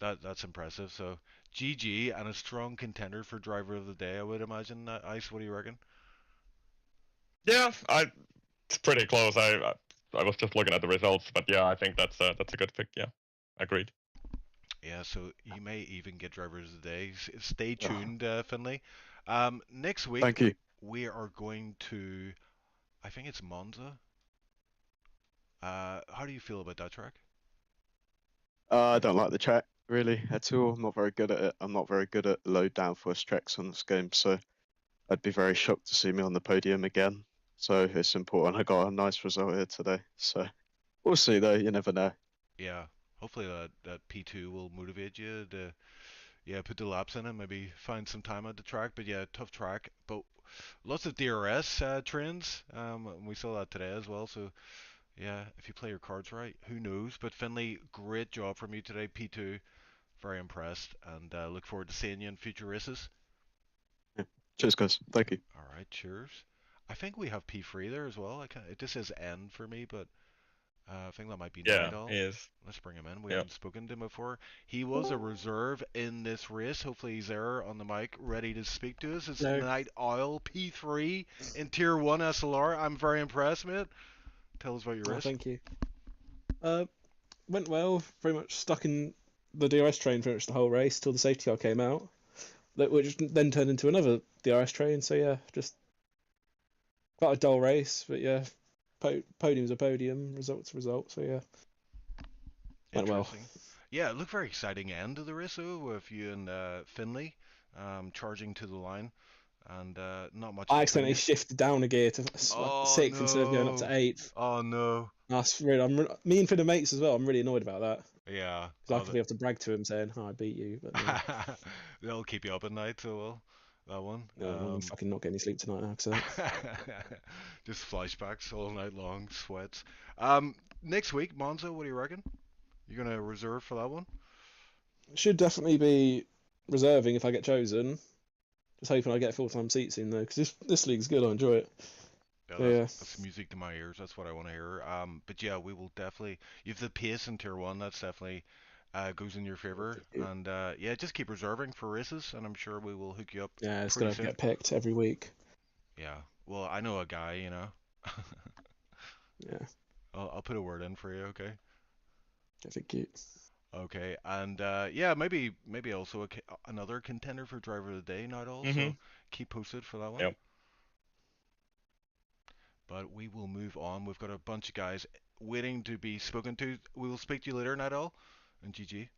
that's impressive. So GG and a strong contender for driver of the day, I would imagine. Ice, what do you reckon? Yeah, it's pretty close. I was just looking at the results, but yeah, I think that's a good pick. Yeah, agreed. Yeah, so you may even get drivers of the day. Stay Oh, tuned, Finley. Next week thank you. we are going to, I think it's Monza. How do you feel about that track? I don't like the track really at all. I'm not very good at it. I'm not very good at low downforce tracks on this game, so I'd be very shocked to see me on the podium again. So it's important I got a nice result here today. So we'll see though, you never know. Yeah, hopefully that P2 will motivate you to yeah put the laps in and maybe find some time at the track. But yeah, tough track, but lots of DRS trains. And we saw that today as well. So yeah, if you play your cards right, who knows? But Finley, great job from you today, P2. Very impressed, and look forward to seeing you in future races. Yeah. Cheers, guys. Thank you. All right, cheers. I think we have P3 there as well. It just says N for me, but I think that might be Yeah, Nidal. he is. Let's bring him in. We Yeah. haven't spoken to him before. He was a reserve in this race. Hopefully he's there on the mic, ready to speak to us. It's No. Night Oil P3 in Tier 1 SLR. I'm very impressed, mate. Tell us about your Oh, race. thank you. Went well. Very much stuck in the DRS train pretty much the whole race till the safety car came out, which then turned into another DRS train. So yeah, just quite a dull race, but yeah, podium's a podium, result's a result. So yeah, went well. Interesting. Yeah, it looked very exciting end of the race though, with you and Finley charging to the line, and not much I between accidentally you. shifted down a gear to Oh sixth instead of going up no! to eighth. Oh no! That's really, me and Finn are mates as well. I'm really annoyed about that Yeah. because I could be able to brag to him saying, "Oh, I beat you," but no. They'll keep you up at night, so well, that one. No, I'm fucking not getting any sleep tonight now because Just flashbacks all night long, sweats. Next week, Monza, what do you reckon? You gonna reserve for that one? should definitely be reserving if I get chosen. Just hoping I get full-time seats in though, because this league's good. I enjoy it. Yeah, Yeah. that's music to my ears. That's what I want to hear. But yeah, we will definitely. You've the pace in Tier 1. That's definitely goes in your favor. And yeah, just keep reserving for races, and I'm sure we will hook you up Yeah, it's pretty gonna soon. get picked every week. Yeah. Well, I know a guy, you know. Yeah, I'll put a word in for you, okay? I think cute. Okay, and yeah, maybe also another contender for driver of the day, not all. So Mhm. keep posted for that one. Yep. But we will move on. We've got a bunch of guys waiting to be spoken to. We will speak to you later, Nadal and GG.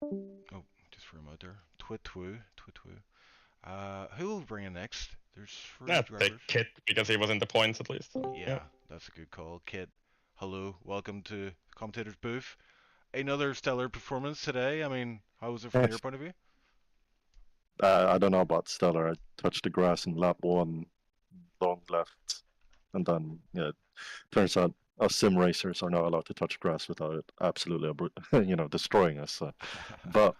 Oh, just for a moment there. Twit-twoo. Who will we bring in next? There's three Yeah, drivers. take Kit because he was in the points at least. So, Yeah, that's a good call. Kit, hello. Welcome to Commentator's Booth. Another stellar performance today. I mean, how was it from your point of view? I don't know about stellar. I touched the grass in lap 1, long left, and then yeah, turns out us sim racers are not allowed to touch grass without it absolutely, destroying us. But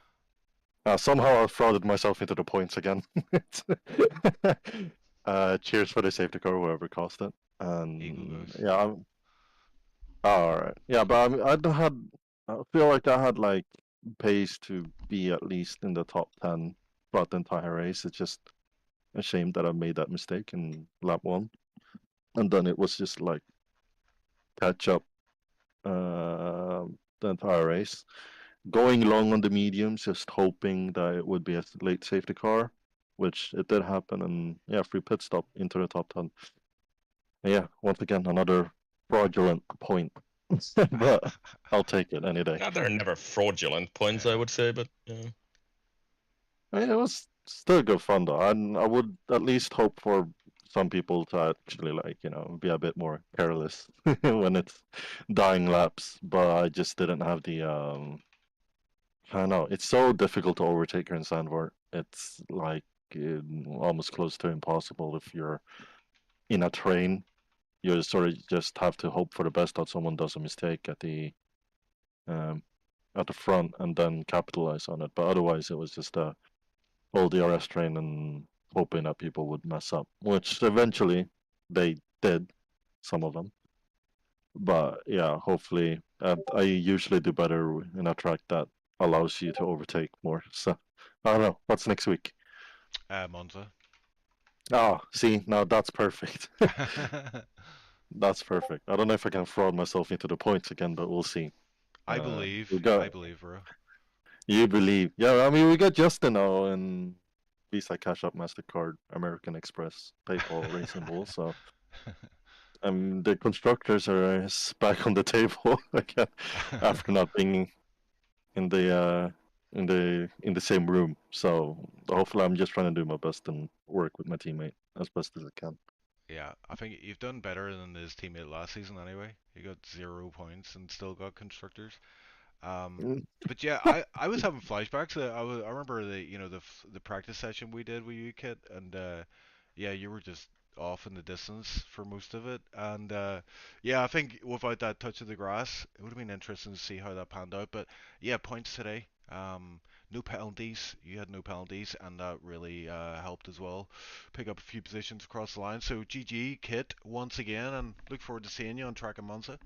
somehow I frauded myself into the points again. Cheers for the safety car, whoever caused it. Eagle And goes. yeah, all right. Yeah, but I mean, I feel like I had like pace to be at least in the top 10 throughout the entire race. It's just a shame that I made that mistake in lap 1. And then it was just like catch up the entire race. Going long on the mediums, just hoping that it would be a late safety car, which it did happen, and yeah, free pit stop into the top 10. And yeah, once again, another fraudulent point, but I'll take it any day. Yeah, they're never fraudulent points, I would say, but yeah. It was still good fun though, and I would at least hope for some people to actually be a bit more careless when it's dying laps, but I just didn't have the I don't know. It's so difficult to overtake her in Sandvort. It's like almost close to impossible if you're in a train. You sort of just have to hope for the best that someone does a mistake um, at the front and then capitalize on it. But otherwise, it was just a whole DRS train and hoping that people would mess up, which eventually they did, some of them. But yeah, hopefully, I usually do better in a track that allows you to overtake more. So I don't know. What's next week? Monza. Oh, see, now that's perfect. That's perfect. I don't know if I can fraud myself into the points again, but we'll see. I believe. We got, I believe, bro. You believe. Yeah, I mean, we got Justin now and Visa, Cash App, MasterCard, American Express, PayPal, Racing Bull. So the constructors are back on the table again after not being in the same room. So hopefully, I'm just trying to do my best and work with my teammate as best as I can. Yeah, I think you've done better than his teammate last season anyway. He got 0 points and still got constructors. Mm. But yeah, I was having flashbacks. I remember the practice session we did with you, Kit, and yeah, you were just off in the distance for most of it. And yeah, I think without that touch of the grass, it would have been interesting to see how that panned out. But yeah, points today. No penalties. You had no penalties, and that really helped as well. Pick up a few positions across the line. So GG, Kit, once again, and look forward to seeing you on track in Monza.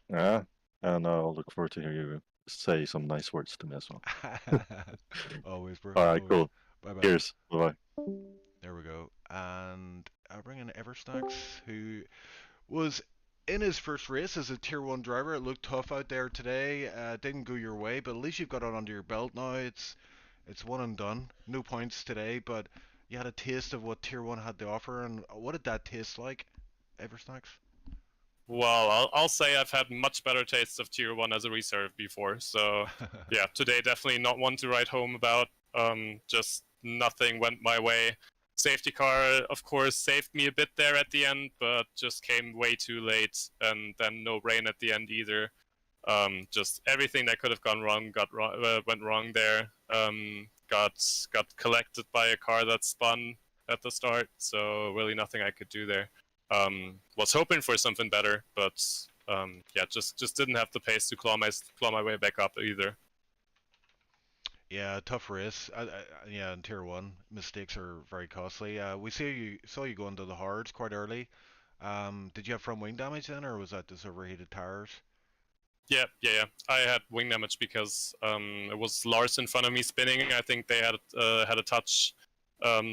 Yeah, and I'll look forward to hear you say some nice words to me as well. Always, bro. All right, Always. cool. Bye bye. Cheers. Bye bye. There we go. And I'll bring in Eversnacks, who was in his first race as a Tier 1 driver. It looked tough out there today. Didn't go your way, but at least you've got it under your belt now. It's one and done. No points today, but you had a taste of what Tier 1 had to offer. And what did that taste like, Eversnacks? Well, I'll say I've had much better tastes of Tier 1 as a reserve before, so yeah, today definitely not one to write home about. Just nothing went my way. Safety car, of course, saved me a bit there at the end, but just came way too late, and then no rain at the end either. Just everything that could have gone wrong went wrong there. Got collected by a car that spun at the start, so really nothing I could do there. Was hoping for something better, but yeah, just didn't have the pace to claw my way back up either. Yeah, tough race. Yeah, in Tier 1, mistakes are very costly. We saw you go into the hards quite early. Did you have front wing damage then, or was that just overheated tires? Yeah. I had wing damage because it was Lars in front of me spinning. I think they had a touch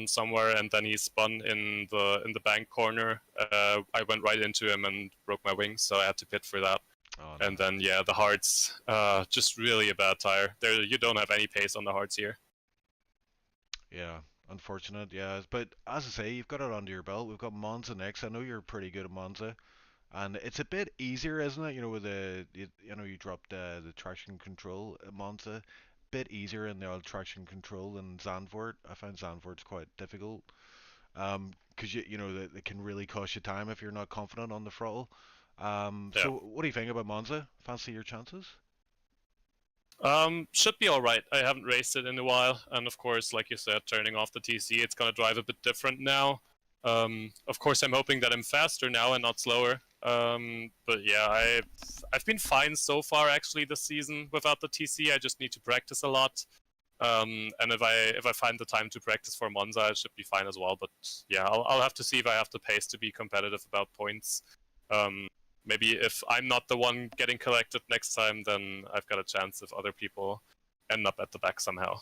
somewhere, and then he spun in the bank corner. I went right into him and broke my wing, so I had to pit for that. Oh, no. And then yeah, the hards, just really a bad tire. You don't have any pace on the hards here. Yeah, Unfortunate, yeah. But as I say, you've got it under your belt. We've got Monza next. I know you're pretty good at Monza, and it's a bit easier, isn't it? You know, with you dropped the traction control at Monza. Bit easier in the old traction control than Zandvoort. I find Zandvoort's quite difficult. Because they can really cost you time if you're not confident on the throttle. Yeah. So what do you think about Monza? Fancy your chances? Should be alright. I haven't raced it in a while, and of course, like you said, turning off the TC, it's gonna drive a bit different now. Of course, I'm hoping that I'm faster now and not slower. But yeah, I've been fine so far actually this season without the TC. I just need to practice a lot. And if I find the time to practice for Monza, I should be fine as well. But yeah, I'll have to see if I have the pace to be competitive about points. Maybe if I'm not the one getting collected next time, then I've got a chance if other people end up at the back somehow.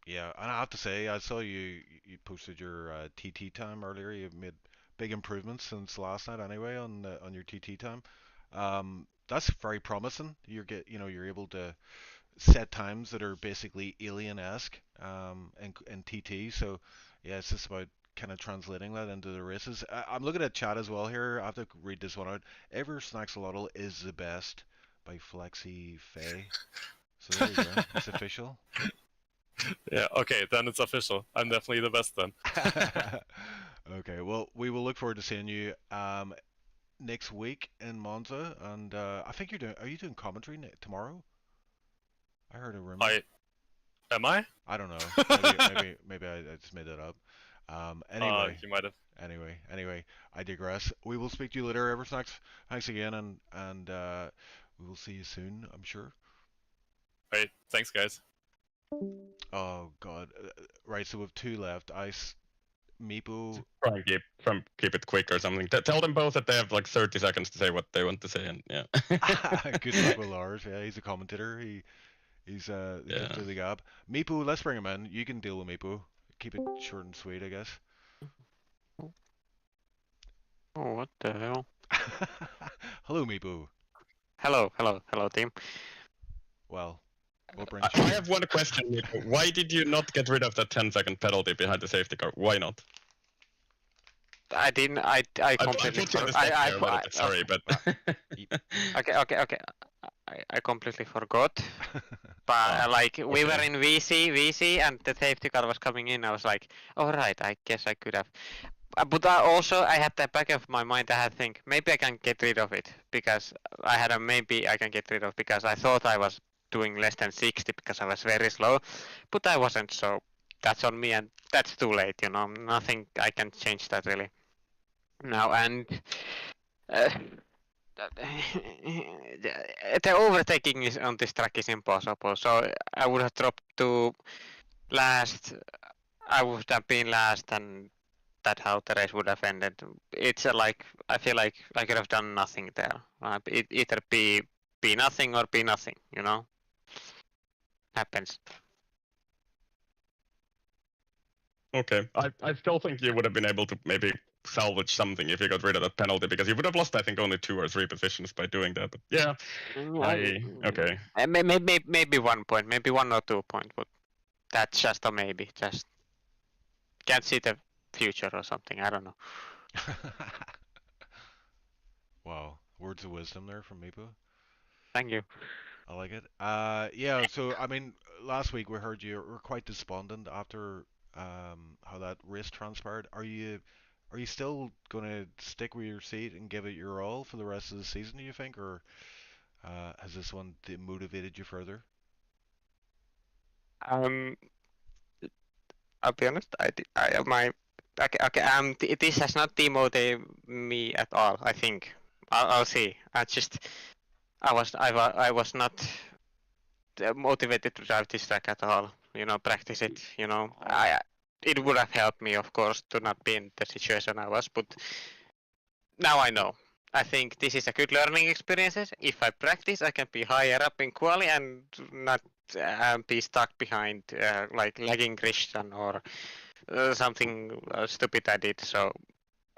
Yeah, and I have to say, I saw you posted your TT time earlier. You've made big improvements since last night, anyway, on your TT time. That's very promising. You're able to set times that are basically alien-esque in TT. So yeah, it's just about kind of translating that into the races. I'm looking at chat as well here. I have to read this one out. Ever Snaxolotl is the best by Flexi Faye. So there you go. It's official. Yeah, okay, then it's official. I'm definitely the best then. Okay, well, we will look forward to seeing you next week in Monza, and I think are you doing commentary tomorrow? I heard a rumor. Am I? I don't know. Maybe I just made that up. Anyway, you might have. Anyway, I digress. We will speak to you later, Eversnacks. Thanks again, and we will see you soon, I'm sure. Right, thanks, guys. Oh God. Right, so we've two left. Meepo. Try and keep it quick or something. Tell them both that they have like 30 seconds to say what they want to say, and yeah. Good luck with Lars. Yeah, he's a commentator. He's through the gap. Meepo, let's bring him in. You can deal with Meepo. Keep it short and sweet, I guess. Oh, what the hell? Hello, Meepo. Hello, team. Well, what brings I have one question. Why did you not get rid of that 10-second penalty behind the safety car? Why not? I didn't. I completely. Sorry, but. Okay. I completely forgot. But we were in VC, and the safety car was coming in. I was like, all right, I guess I could have. But I had the back of my mind. I had think maybe I can get rid of it because I had a maybe I can get rid of because I thought I was doing less than 60 because I was very slow, but I wasn't. So that's on me, and that's too late. Nothing I can change that really now. And the overtaking is on this track is impossible. So I would have dropped to last. I would have been last, and that's how the race would have ended. It's like I feel like I could have done nothing there. It either be nothing or be nothing. Happens. Okay, I still think you would have been able to maybe salvage something if you got rid of that penalty, because you would have lost, I think, only 2 or 3 positions by doing that. But yeah, okay. Maybe 1 point, maybe 1 or 2 points, but that's just a maybe. Just can't see the future or something. I don't know. Wow, words of wisdom there from Meepo. Thank you. I like it. Yeah. So I mean, last week we heard you were quite despondent after how that race transpired. Are you still gonna stick with your seat and give it your all for the rest of the season, do you think, or has this one motivated you further? I'll be honest. This has not demotivated me at all. I think I'll see. I was not motivated to drive this track at all. Practice it. It would have helped me, of course, to not be in the situation I was. But now I know. I think this is a good learning experience. If I practice, I can be higher up in quali and not be stuck behind like lagging Christian or something stupid I did. So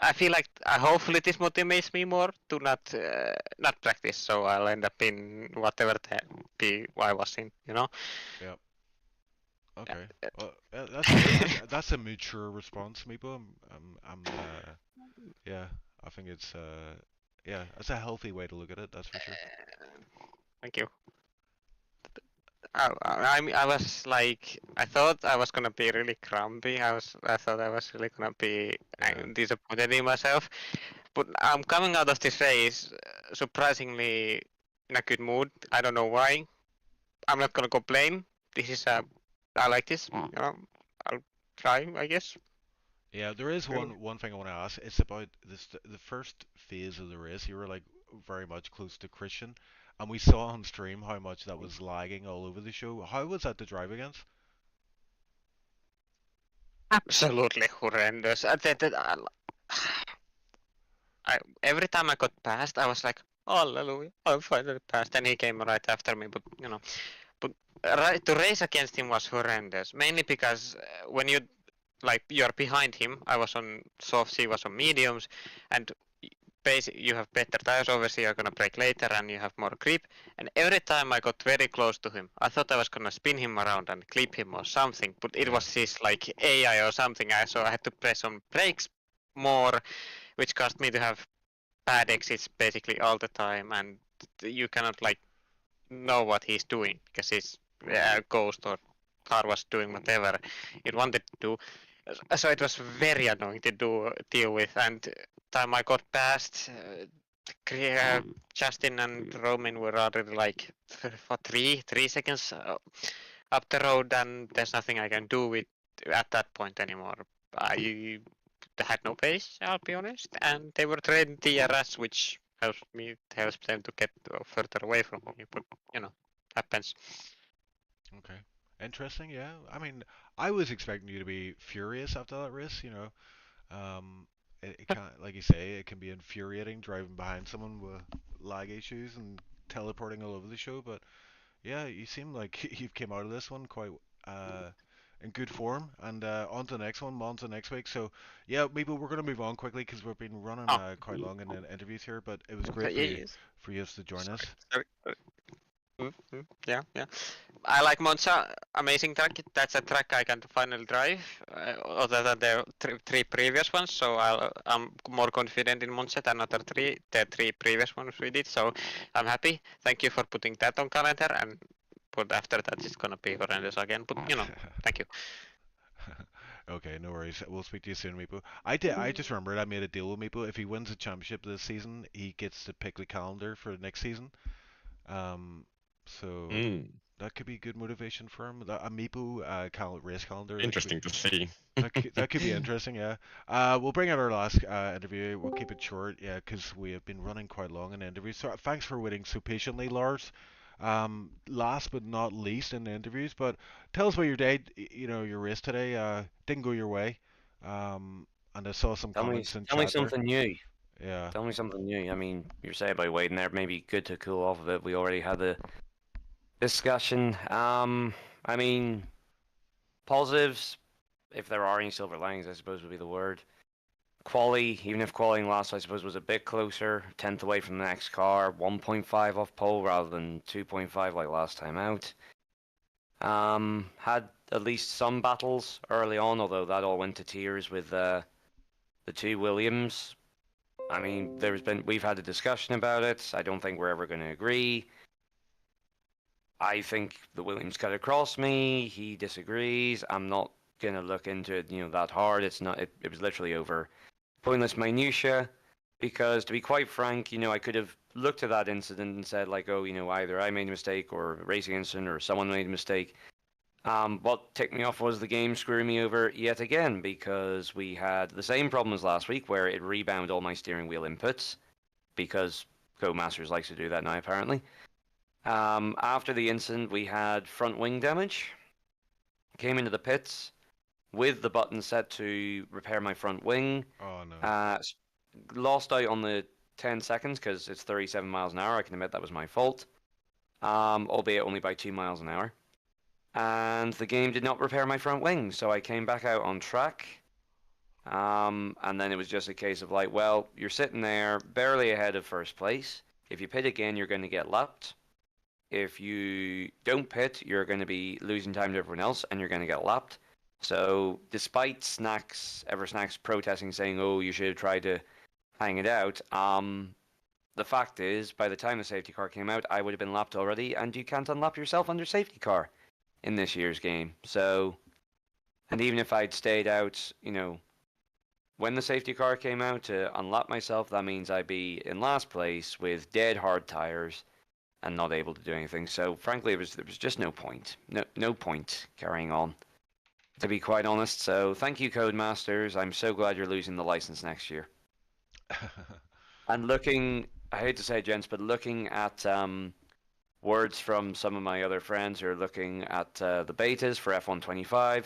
I feel like hopefully this motivates me more to not practice. So I'll end up in whatever I was in. Yeah. Okay. Well, that's a mature response, Meepo. Yeah, I think it's yeah, that's a healthy way to look at it. That's for sure. Thank you. I was like, I thought I was gonna be really grumpy. I thought I was really gonna be Yeah. disappointed in myself. But I'm coming out of this race surprisingly in a good mood. I don't know why. I'm not gonna complain. This is I like this. You know, I'll try, I guess. Yeah, there is Really? one thing I want to ask. It's about this the first phase of the race. You were like very much close to Christian, and we saw on stream how much that was lagging all over the show. How was that to drive against? Absolutely horrendous. Every time I got past, I was like, hallelujah, I finally passed, and he came right after me. But you know, but to race against him was horrendous. Mainly because when you're behind him, I was on softs, he was on mediums, and basically you have better tires. Obviously, you're gonna brake later, and you have more grip. And every time I got very close to him, I thought I was gonna spin him around and clip him or something. But it Yeah. was this like AI or something. So I had to press on brakes more, which caused me to have bad exits basically all the time, and you cannot like know what he's doing because his ghost or car was doing whatever it wanted to do. So it was very annoying to deal with. And time I got past, Justin and Roman were already like for 3 seconds up the road, and there's nothing I can do with at that point anymore. I had no pace, I'll be honest, and they were trading TRS, which helps them to get further away from me. But you know, happens. Okay. Interesting, yeah. I mean, I was expecting you to be furious after that race, you know. It can, like you say, it can be infuriating driving behind someone with lag issues and teleporting all over the show, but yeah, you seem like you've came out of this one quite uh in good form, and on to the next one, on to next week. So yeah, maybe we're gonna move on quickly because we've been running Oh, quite long in the interviews here, but it was great okay, yes. for you to join us. Sorry. Yeah, yeah. I like Monza, amazing track. That's a track I can finally drive, other than the three previous ones. So I'm more confident in Monza than the three previous ones we did. So I'm happy. Thank you for putting that on calendar. And but after that, it's gonna be horrendous again. But you know, thank you. Okay, no worries. We'll speak to you soon, Meepo. I just remembered I made a deal with Meepo. If he wins the championship this season, he gets to pick the calendar for next season. So that could be good motivation for him. A Meepo race calendar. Interesting to see. That could be interesting, yeah. We'll bring out our last interview. We'll keep it short, yeah, because we have been running quite long in the interview. So thanks for waiting so patiently, Lars. Last but not least in the interviews, but tell us about your day. You know, your race today. Didn't go your way. And I saw some Tell me, comments in tell me chat there. something new. Yeah. Tell me something new. I mean, you're saying about waiting there, maybe good to cool off a bit. We already had the discussion. I mean, positives, if there are any silver linings, I suppose would be the word. Quali, even if qualifying last, I suppose, was a bit closer, 10th away from the next car, 1.5 off pole rather than 2.5 like last time out. Had at least some battles early on, although that all went to tears with the two Williams. I mean, we've had a discussion about it. I don't think we're ever going to agree. I think the Williams cut across me. He disagrees. I'm not going to look into it, that hard. It's not. It was literally over pointless minutia, because to be quite frank, I could have looked at that incident and said like, oh, either I made a mistake or a racing incident or someone made a mistake. What ticked me off was the game screwing me over yet again, because we had the same problem as last week where it rebounded all my steering wheel inputs, because Codemasters likes to do that now apparently. After the incident, we had front wing damage. Came into the pits with the button set to repair my front wing. Oh no. Lost out on the 10 seconds because it's 37 miles an hour. I can admit that was my fault, albeit only by 2 miles an hour. And the game did not repair my front wing, so I came back out on track. And then it was just a case of like, well, you're sitting there barely ahead of first place. If you pit again, you're going to get lapped. if you don't pit, you're going to be losing time to everyone else, and you're going to get lapped. So, despite Snacks protesting, saying, "Oh, you should have tried to hang it out," the fact is, by the time the safety car came out, I would have been lapped already, and you can't unlap yourself under safety car in this year's game. So, and even if I'd stayed out, when the safety car came out to unlap myself, that means I'd be in last place with dead hard tires and not able to do anything. So, frankly, there was just no point. No point carrying on, to be quite honest. So, thank you, Codemasters. I'm so glad you're losing the license next year. And looking, I hate to say it, gents, but looking at words from some of my other friends who are looking at the betas for F125,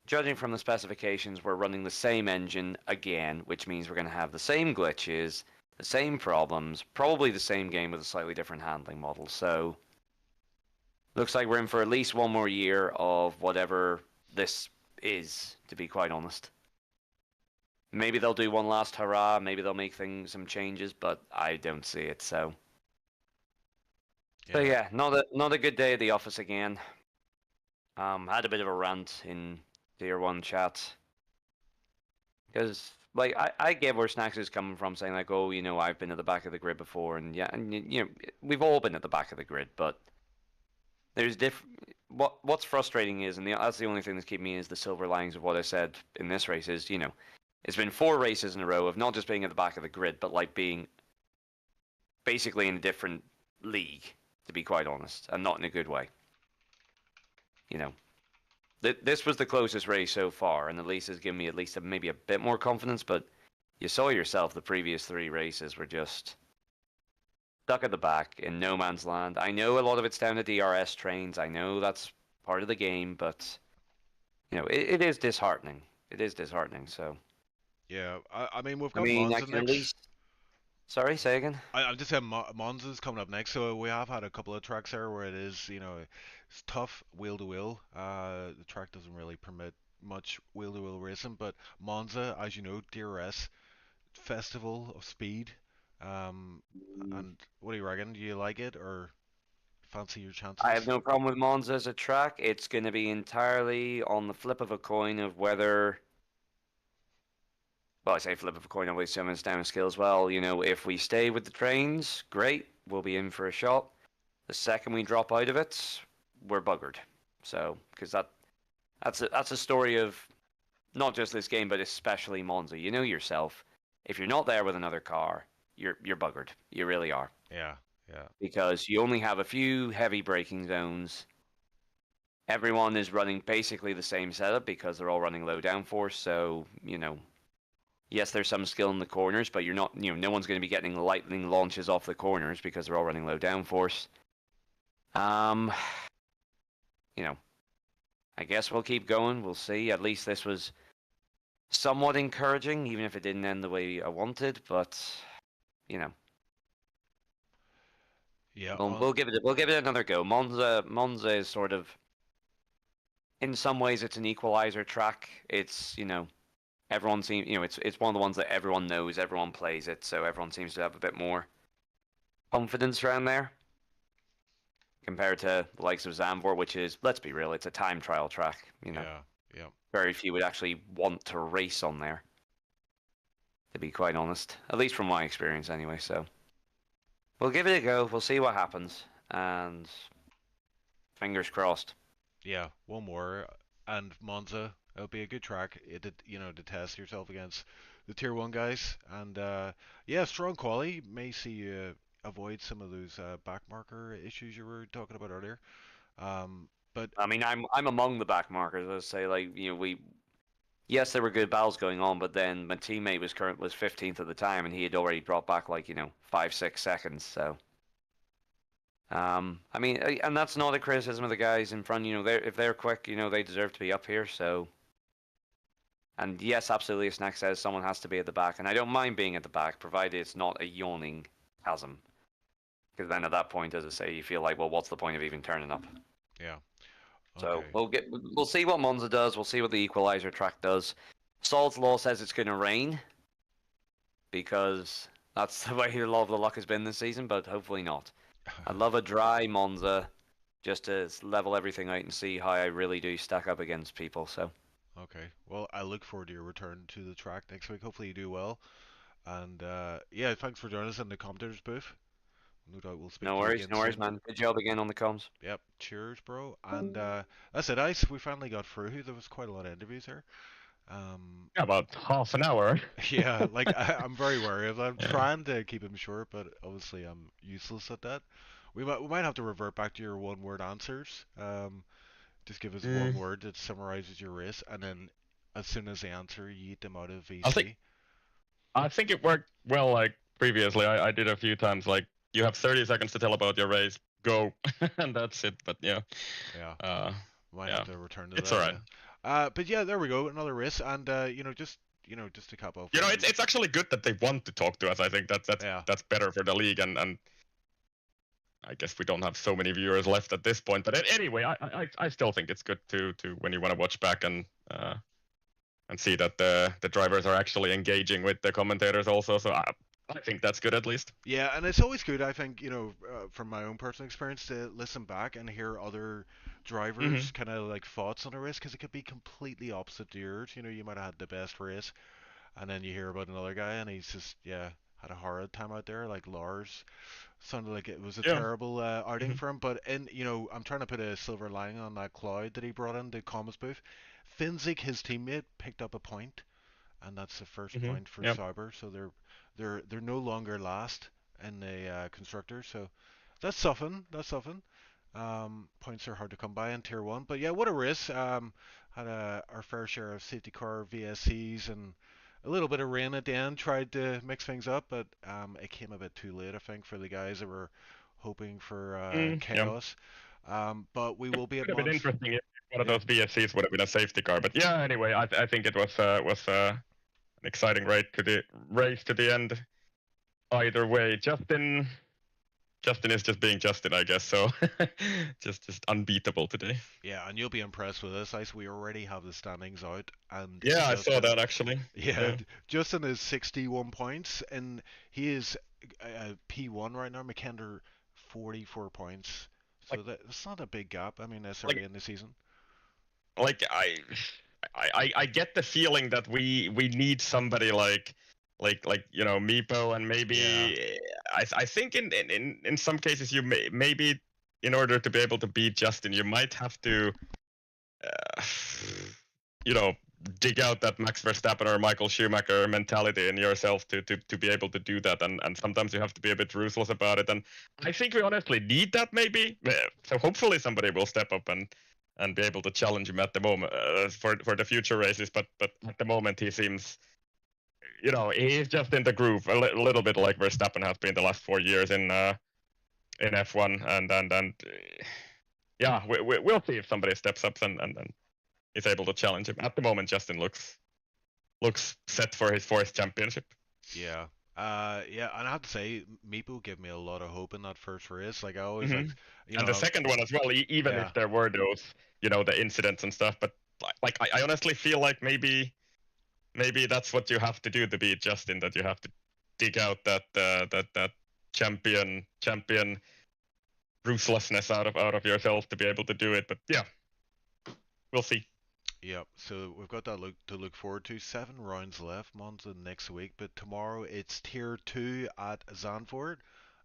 judging from the specifications, we're running the same engine again, which means we're going to have the same glitches, the same problems, probably the same game with a slightly different handling model. So, looks like we're in for at least one more year of whatever this is, to be quite honest. Maybe they'll do one last hurrah, maybe they'll make some changes, but I don't see it, so. So yeah, not a good day at the office again. Had a bit of a rant in Tier 1 chat. Because, like, I get where Snacks is coming from, saying, like, oh, I've been at the back of the grid before, and yeah, and, we've all been at the back of the grid, but there's what's frustrating is, and that's the only thing that's keeping me, is the silver linings of what I said in this race is, it's been 4 races in a row of not just being at the back of the grid, but like being basically in a different league, to be quite honest, and not in a good way. This was the closest race so far, and at least has given me at least maybe a bit more confidence, but you saw yourself the previous 3 races were just stuck at the back in no man's land. I know a lot of it's down to DRS trains, I know that's part of the game, but, it is disheartening. It is disheartening, so... Yeah, I mean, we've got Monza next. Sorry, say again? I'm just saying Monza's coming up next, so we have had a couple of tracks there where it is, it's tough wheel to wheel. The track doesn't really permit much wheel to wheel racing, but Monza, as you know, DRS festival of speed. And what do you reckon? Do you like it or fancy your chances? I have no problem with Monza as a track. It's going to be entirely on the flip of a coin of whether. Well, I say flip of a coin, always someone's down a skill as well. If we stay with the trains, great, we'll be in for a shot. The second we drop out of it, we're buggered. So, because that's a story of not just this game, but especially Monza. You know yourself, if you're not there with another car, you're buggered. You really are. Yeah. Because you only have a few heavy braking zones. Everyone is running basically the same setup because they're all running low downforce. So, yes, there's some skill in the corners, but you're not, no one's going to be getting lightning launches off the corners because they're all running low downforce. I guess we'll keep going. We'll see. At least this was somewhat encouraging, even if it didn't end the way I wanted. But, Yeah. we'll give it another go. Monza is sort of, in some ways, it's an equalizer track. It's, everyone seems, it's one of the ones that everyone knows, everyone plays it, so everyone seems to have a bit more confidence around there. Compared to the likes of Zandvoort, which is, let's be real, it's a time trial track. Yeah. Very few would actually want to race on there, to be quite honest. At least from my experience, anyway. So we'll give it a go. We'll see what happens, and fingers crossed. Yeah, one more, and Monza. It'll be a good track. To test yourself against the Tier 1 guys, and strong quality may see you avoid some of those backmarker issues you were talking about earlier. But I mean, I'm among the backmarkers. Let's say, yes, there were good battles going on, but then my teammate was 15th at the time, and he had already dropped back 5-6 seconds. So, I mean, and that's not a criticism of the guys in front. If they're quick, they deserve to be up here. So. And yes, absolutely, as Snack says, someone has to be at the back. And I don't mind being at the back, provided it's not a yawning chasm. Because then at that point, as I say, you feel like, well, what's the point of even turning up? Yeah. Okay. So we'll see what Monza does. We'll see what the equalizer track does. Saul's Law says it's going to rain. Because that's the way a lot of the luck has been this season, but hopefully not. I'd love a dry Monza, just to level everything out and see how I really do stack up against people. So. Okay. Well, I look forward to your return to the track next week. Hopefully you do well. And yeah, thanks for joining us in the commentators booth. No doubt we'll speak No to you worries, again no worries, soon. man. Good job again on the comms. Yep. Cheers, bro. And that's it, Ice. We finally got through. There was quite a lot of interviews here. Yeah, about half an hour. Yeah, like I'm very wary of that. I'm trying to keep them short, but obviously I'm useless at that. We might have to revert back to your one-word answers. Just give us one word that summarizes your race, and then as soon as they answer, you eat them out of VC. I think it worked well. Like previously, I did a few times. Like you have 30 seconds to tell about your race. Go, and that's it. But yeah. Might have to return to it's that. alright. But yeah, there we go, another race, and just to cap off. It's actually good that they want to talk to us. I think that's better for the league, and I guess we don't have so many viewers left at this point. But anyway, I still think it's good to when you want to watch back and see that the drivers are actually engaging with the commentators also. So I think that's good at least. Yeah, and it's always good, I think, from my own personal experience, to listen back and hear other drivers kind of like thoughts on a race, because it could be completely opposite to yours. You might have had the best race, and then you hear about another guy, and he's just had a horrid time out there. Like Lars, sounded like it was a terrible outing for him. But I'm trying to put a silver lining on that cloud that he brought in the comms booth. Finzig, his teammate, picked up a point, and that's the first point for Sauber. So they're no longer last in the constructors. So that's something. Points are hard to come by in Tier 1. But yeah, what a race. Had our fair share of safety car VSCs and a little bit of rain at the end. Tried to mix things up, but it came a bit too late, I think, for the guys that were hoping for chaos. But we will be at It would have been interesting if one of those VSCs would have been a safety car. But yeah, anyway, I think it was an exciting race to the end. Either way, Justin is just being Justin, I guess. So just unbeatable today. Yeah, and you'll be impressed with this, Ice. We already have the standings out, and yeah, I saw that actually. Yeah, Justin is 61 points, and he is P1 right now. McKender 44 points. So that's not a big gap. I mean, that's early in the season. Like I get the feeling that we need somebody like Meepo, and maybe I think in some cases you maybe in order to be able to beat Justin, you might have to dig out that Max Verstappen or Michael Schumacher mentality in yourself to be able to do that, and sometimes you have to be a bit ruthless about it, and I think we honestly need that maybe. So hopefully somebody will step up and be able to challenge him at the moment for the future races, but at the moment he seems he's just in the groove a little bit like Verstappen has been the last 4 years in F1, and yeah, we'll see if somebody steps up and is able to challenge him. At the moment, Justin looks set for his 4th championship. Yeah. And I have to say, Meepo gave me a lot of hope in that first race. Like I always and the second one as well, even if there were those, the incidents and stuff. But like I honestly feel like maybe that's what you have to do to beat Justin. That you have to dig out that champion ruthlessness out of yourself to be able to do it. But yeah, we'll see. Yep, so we've got that to look forward to. 7 rounds left, Monza next week, but tomorrow it's Tier 2 at Zandvoort.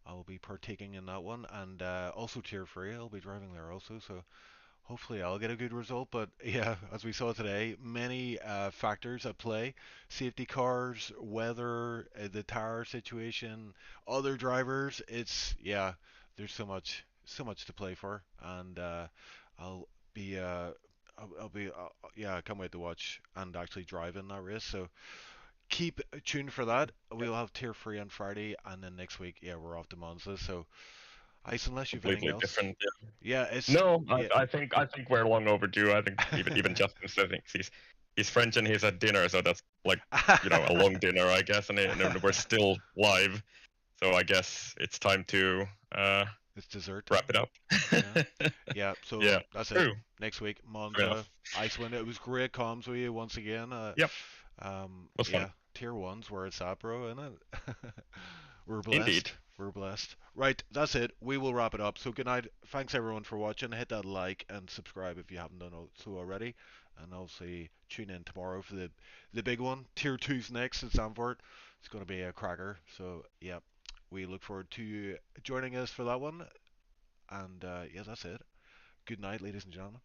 I will be partaking in that one, and also Tier 3, I'll be driving there also, so hopefully I'll get a good result. But yeah, as we saw today, many factors at play. Safety cars, weather, the tire situation, other drivers. There's so much to play for, and I'll be I can't wait to watch and actually drive in that race. So keep tuned for that. We'll have Tier 3 on Friday, and then next week, we're off to Monza. So, Ice, unless you've anything else. Different. Yeah, I think we're long overdue. I think even Justin says he's French and he's at dinner, so that's like a long dinner, I guess, and we're still live. So I guess it's time to it's dessert. Wrap it up. So that's true. It. Next week, Monza, Iceland. It was great comms with you once again. Was fun. Tier 1's where it's at, bro, isn't it? We're blessed. Indeed. We're blessed. Right, that's it. We will wrap it up. So good night. Thanks everyone for watching. Hit that like and subscribe if you haven't done so already. And obviously tune in tomorrow for the big one. Tier 2's next at Zandvoort. It's going to be a cracker. So yeah, we look forward to you joining us for that one. And yeah, that's it. Good night, ladies and gentlemen.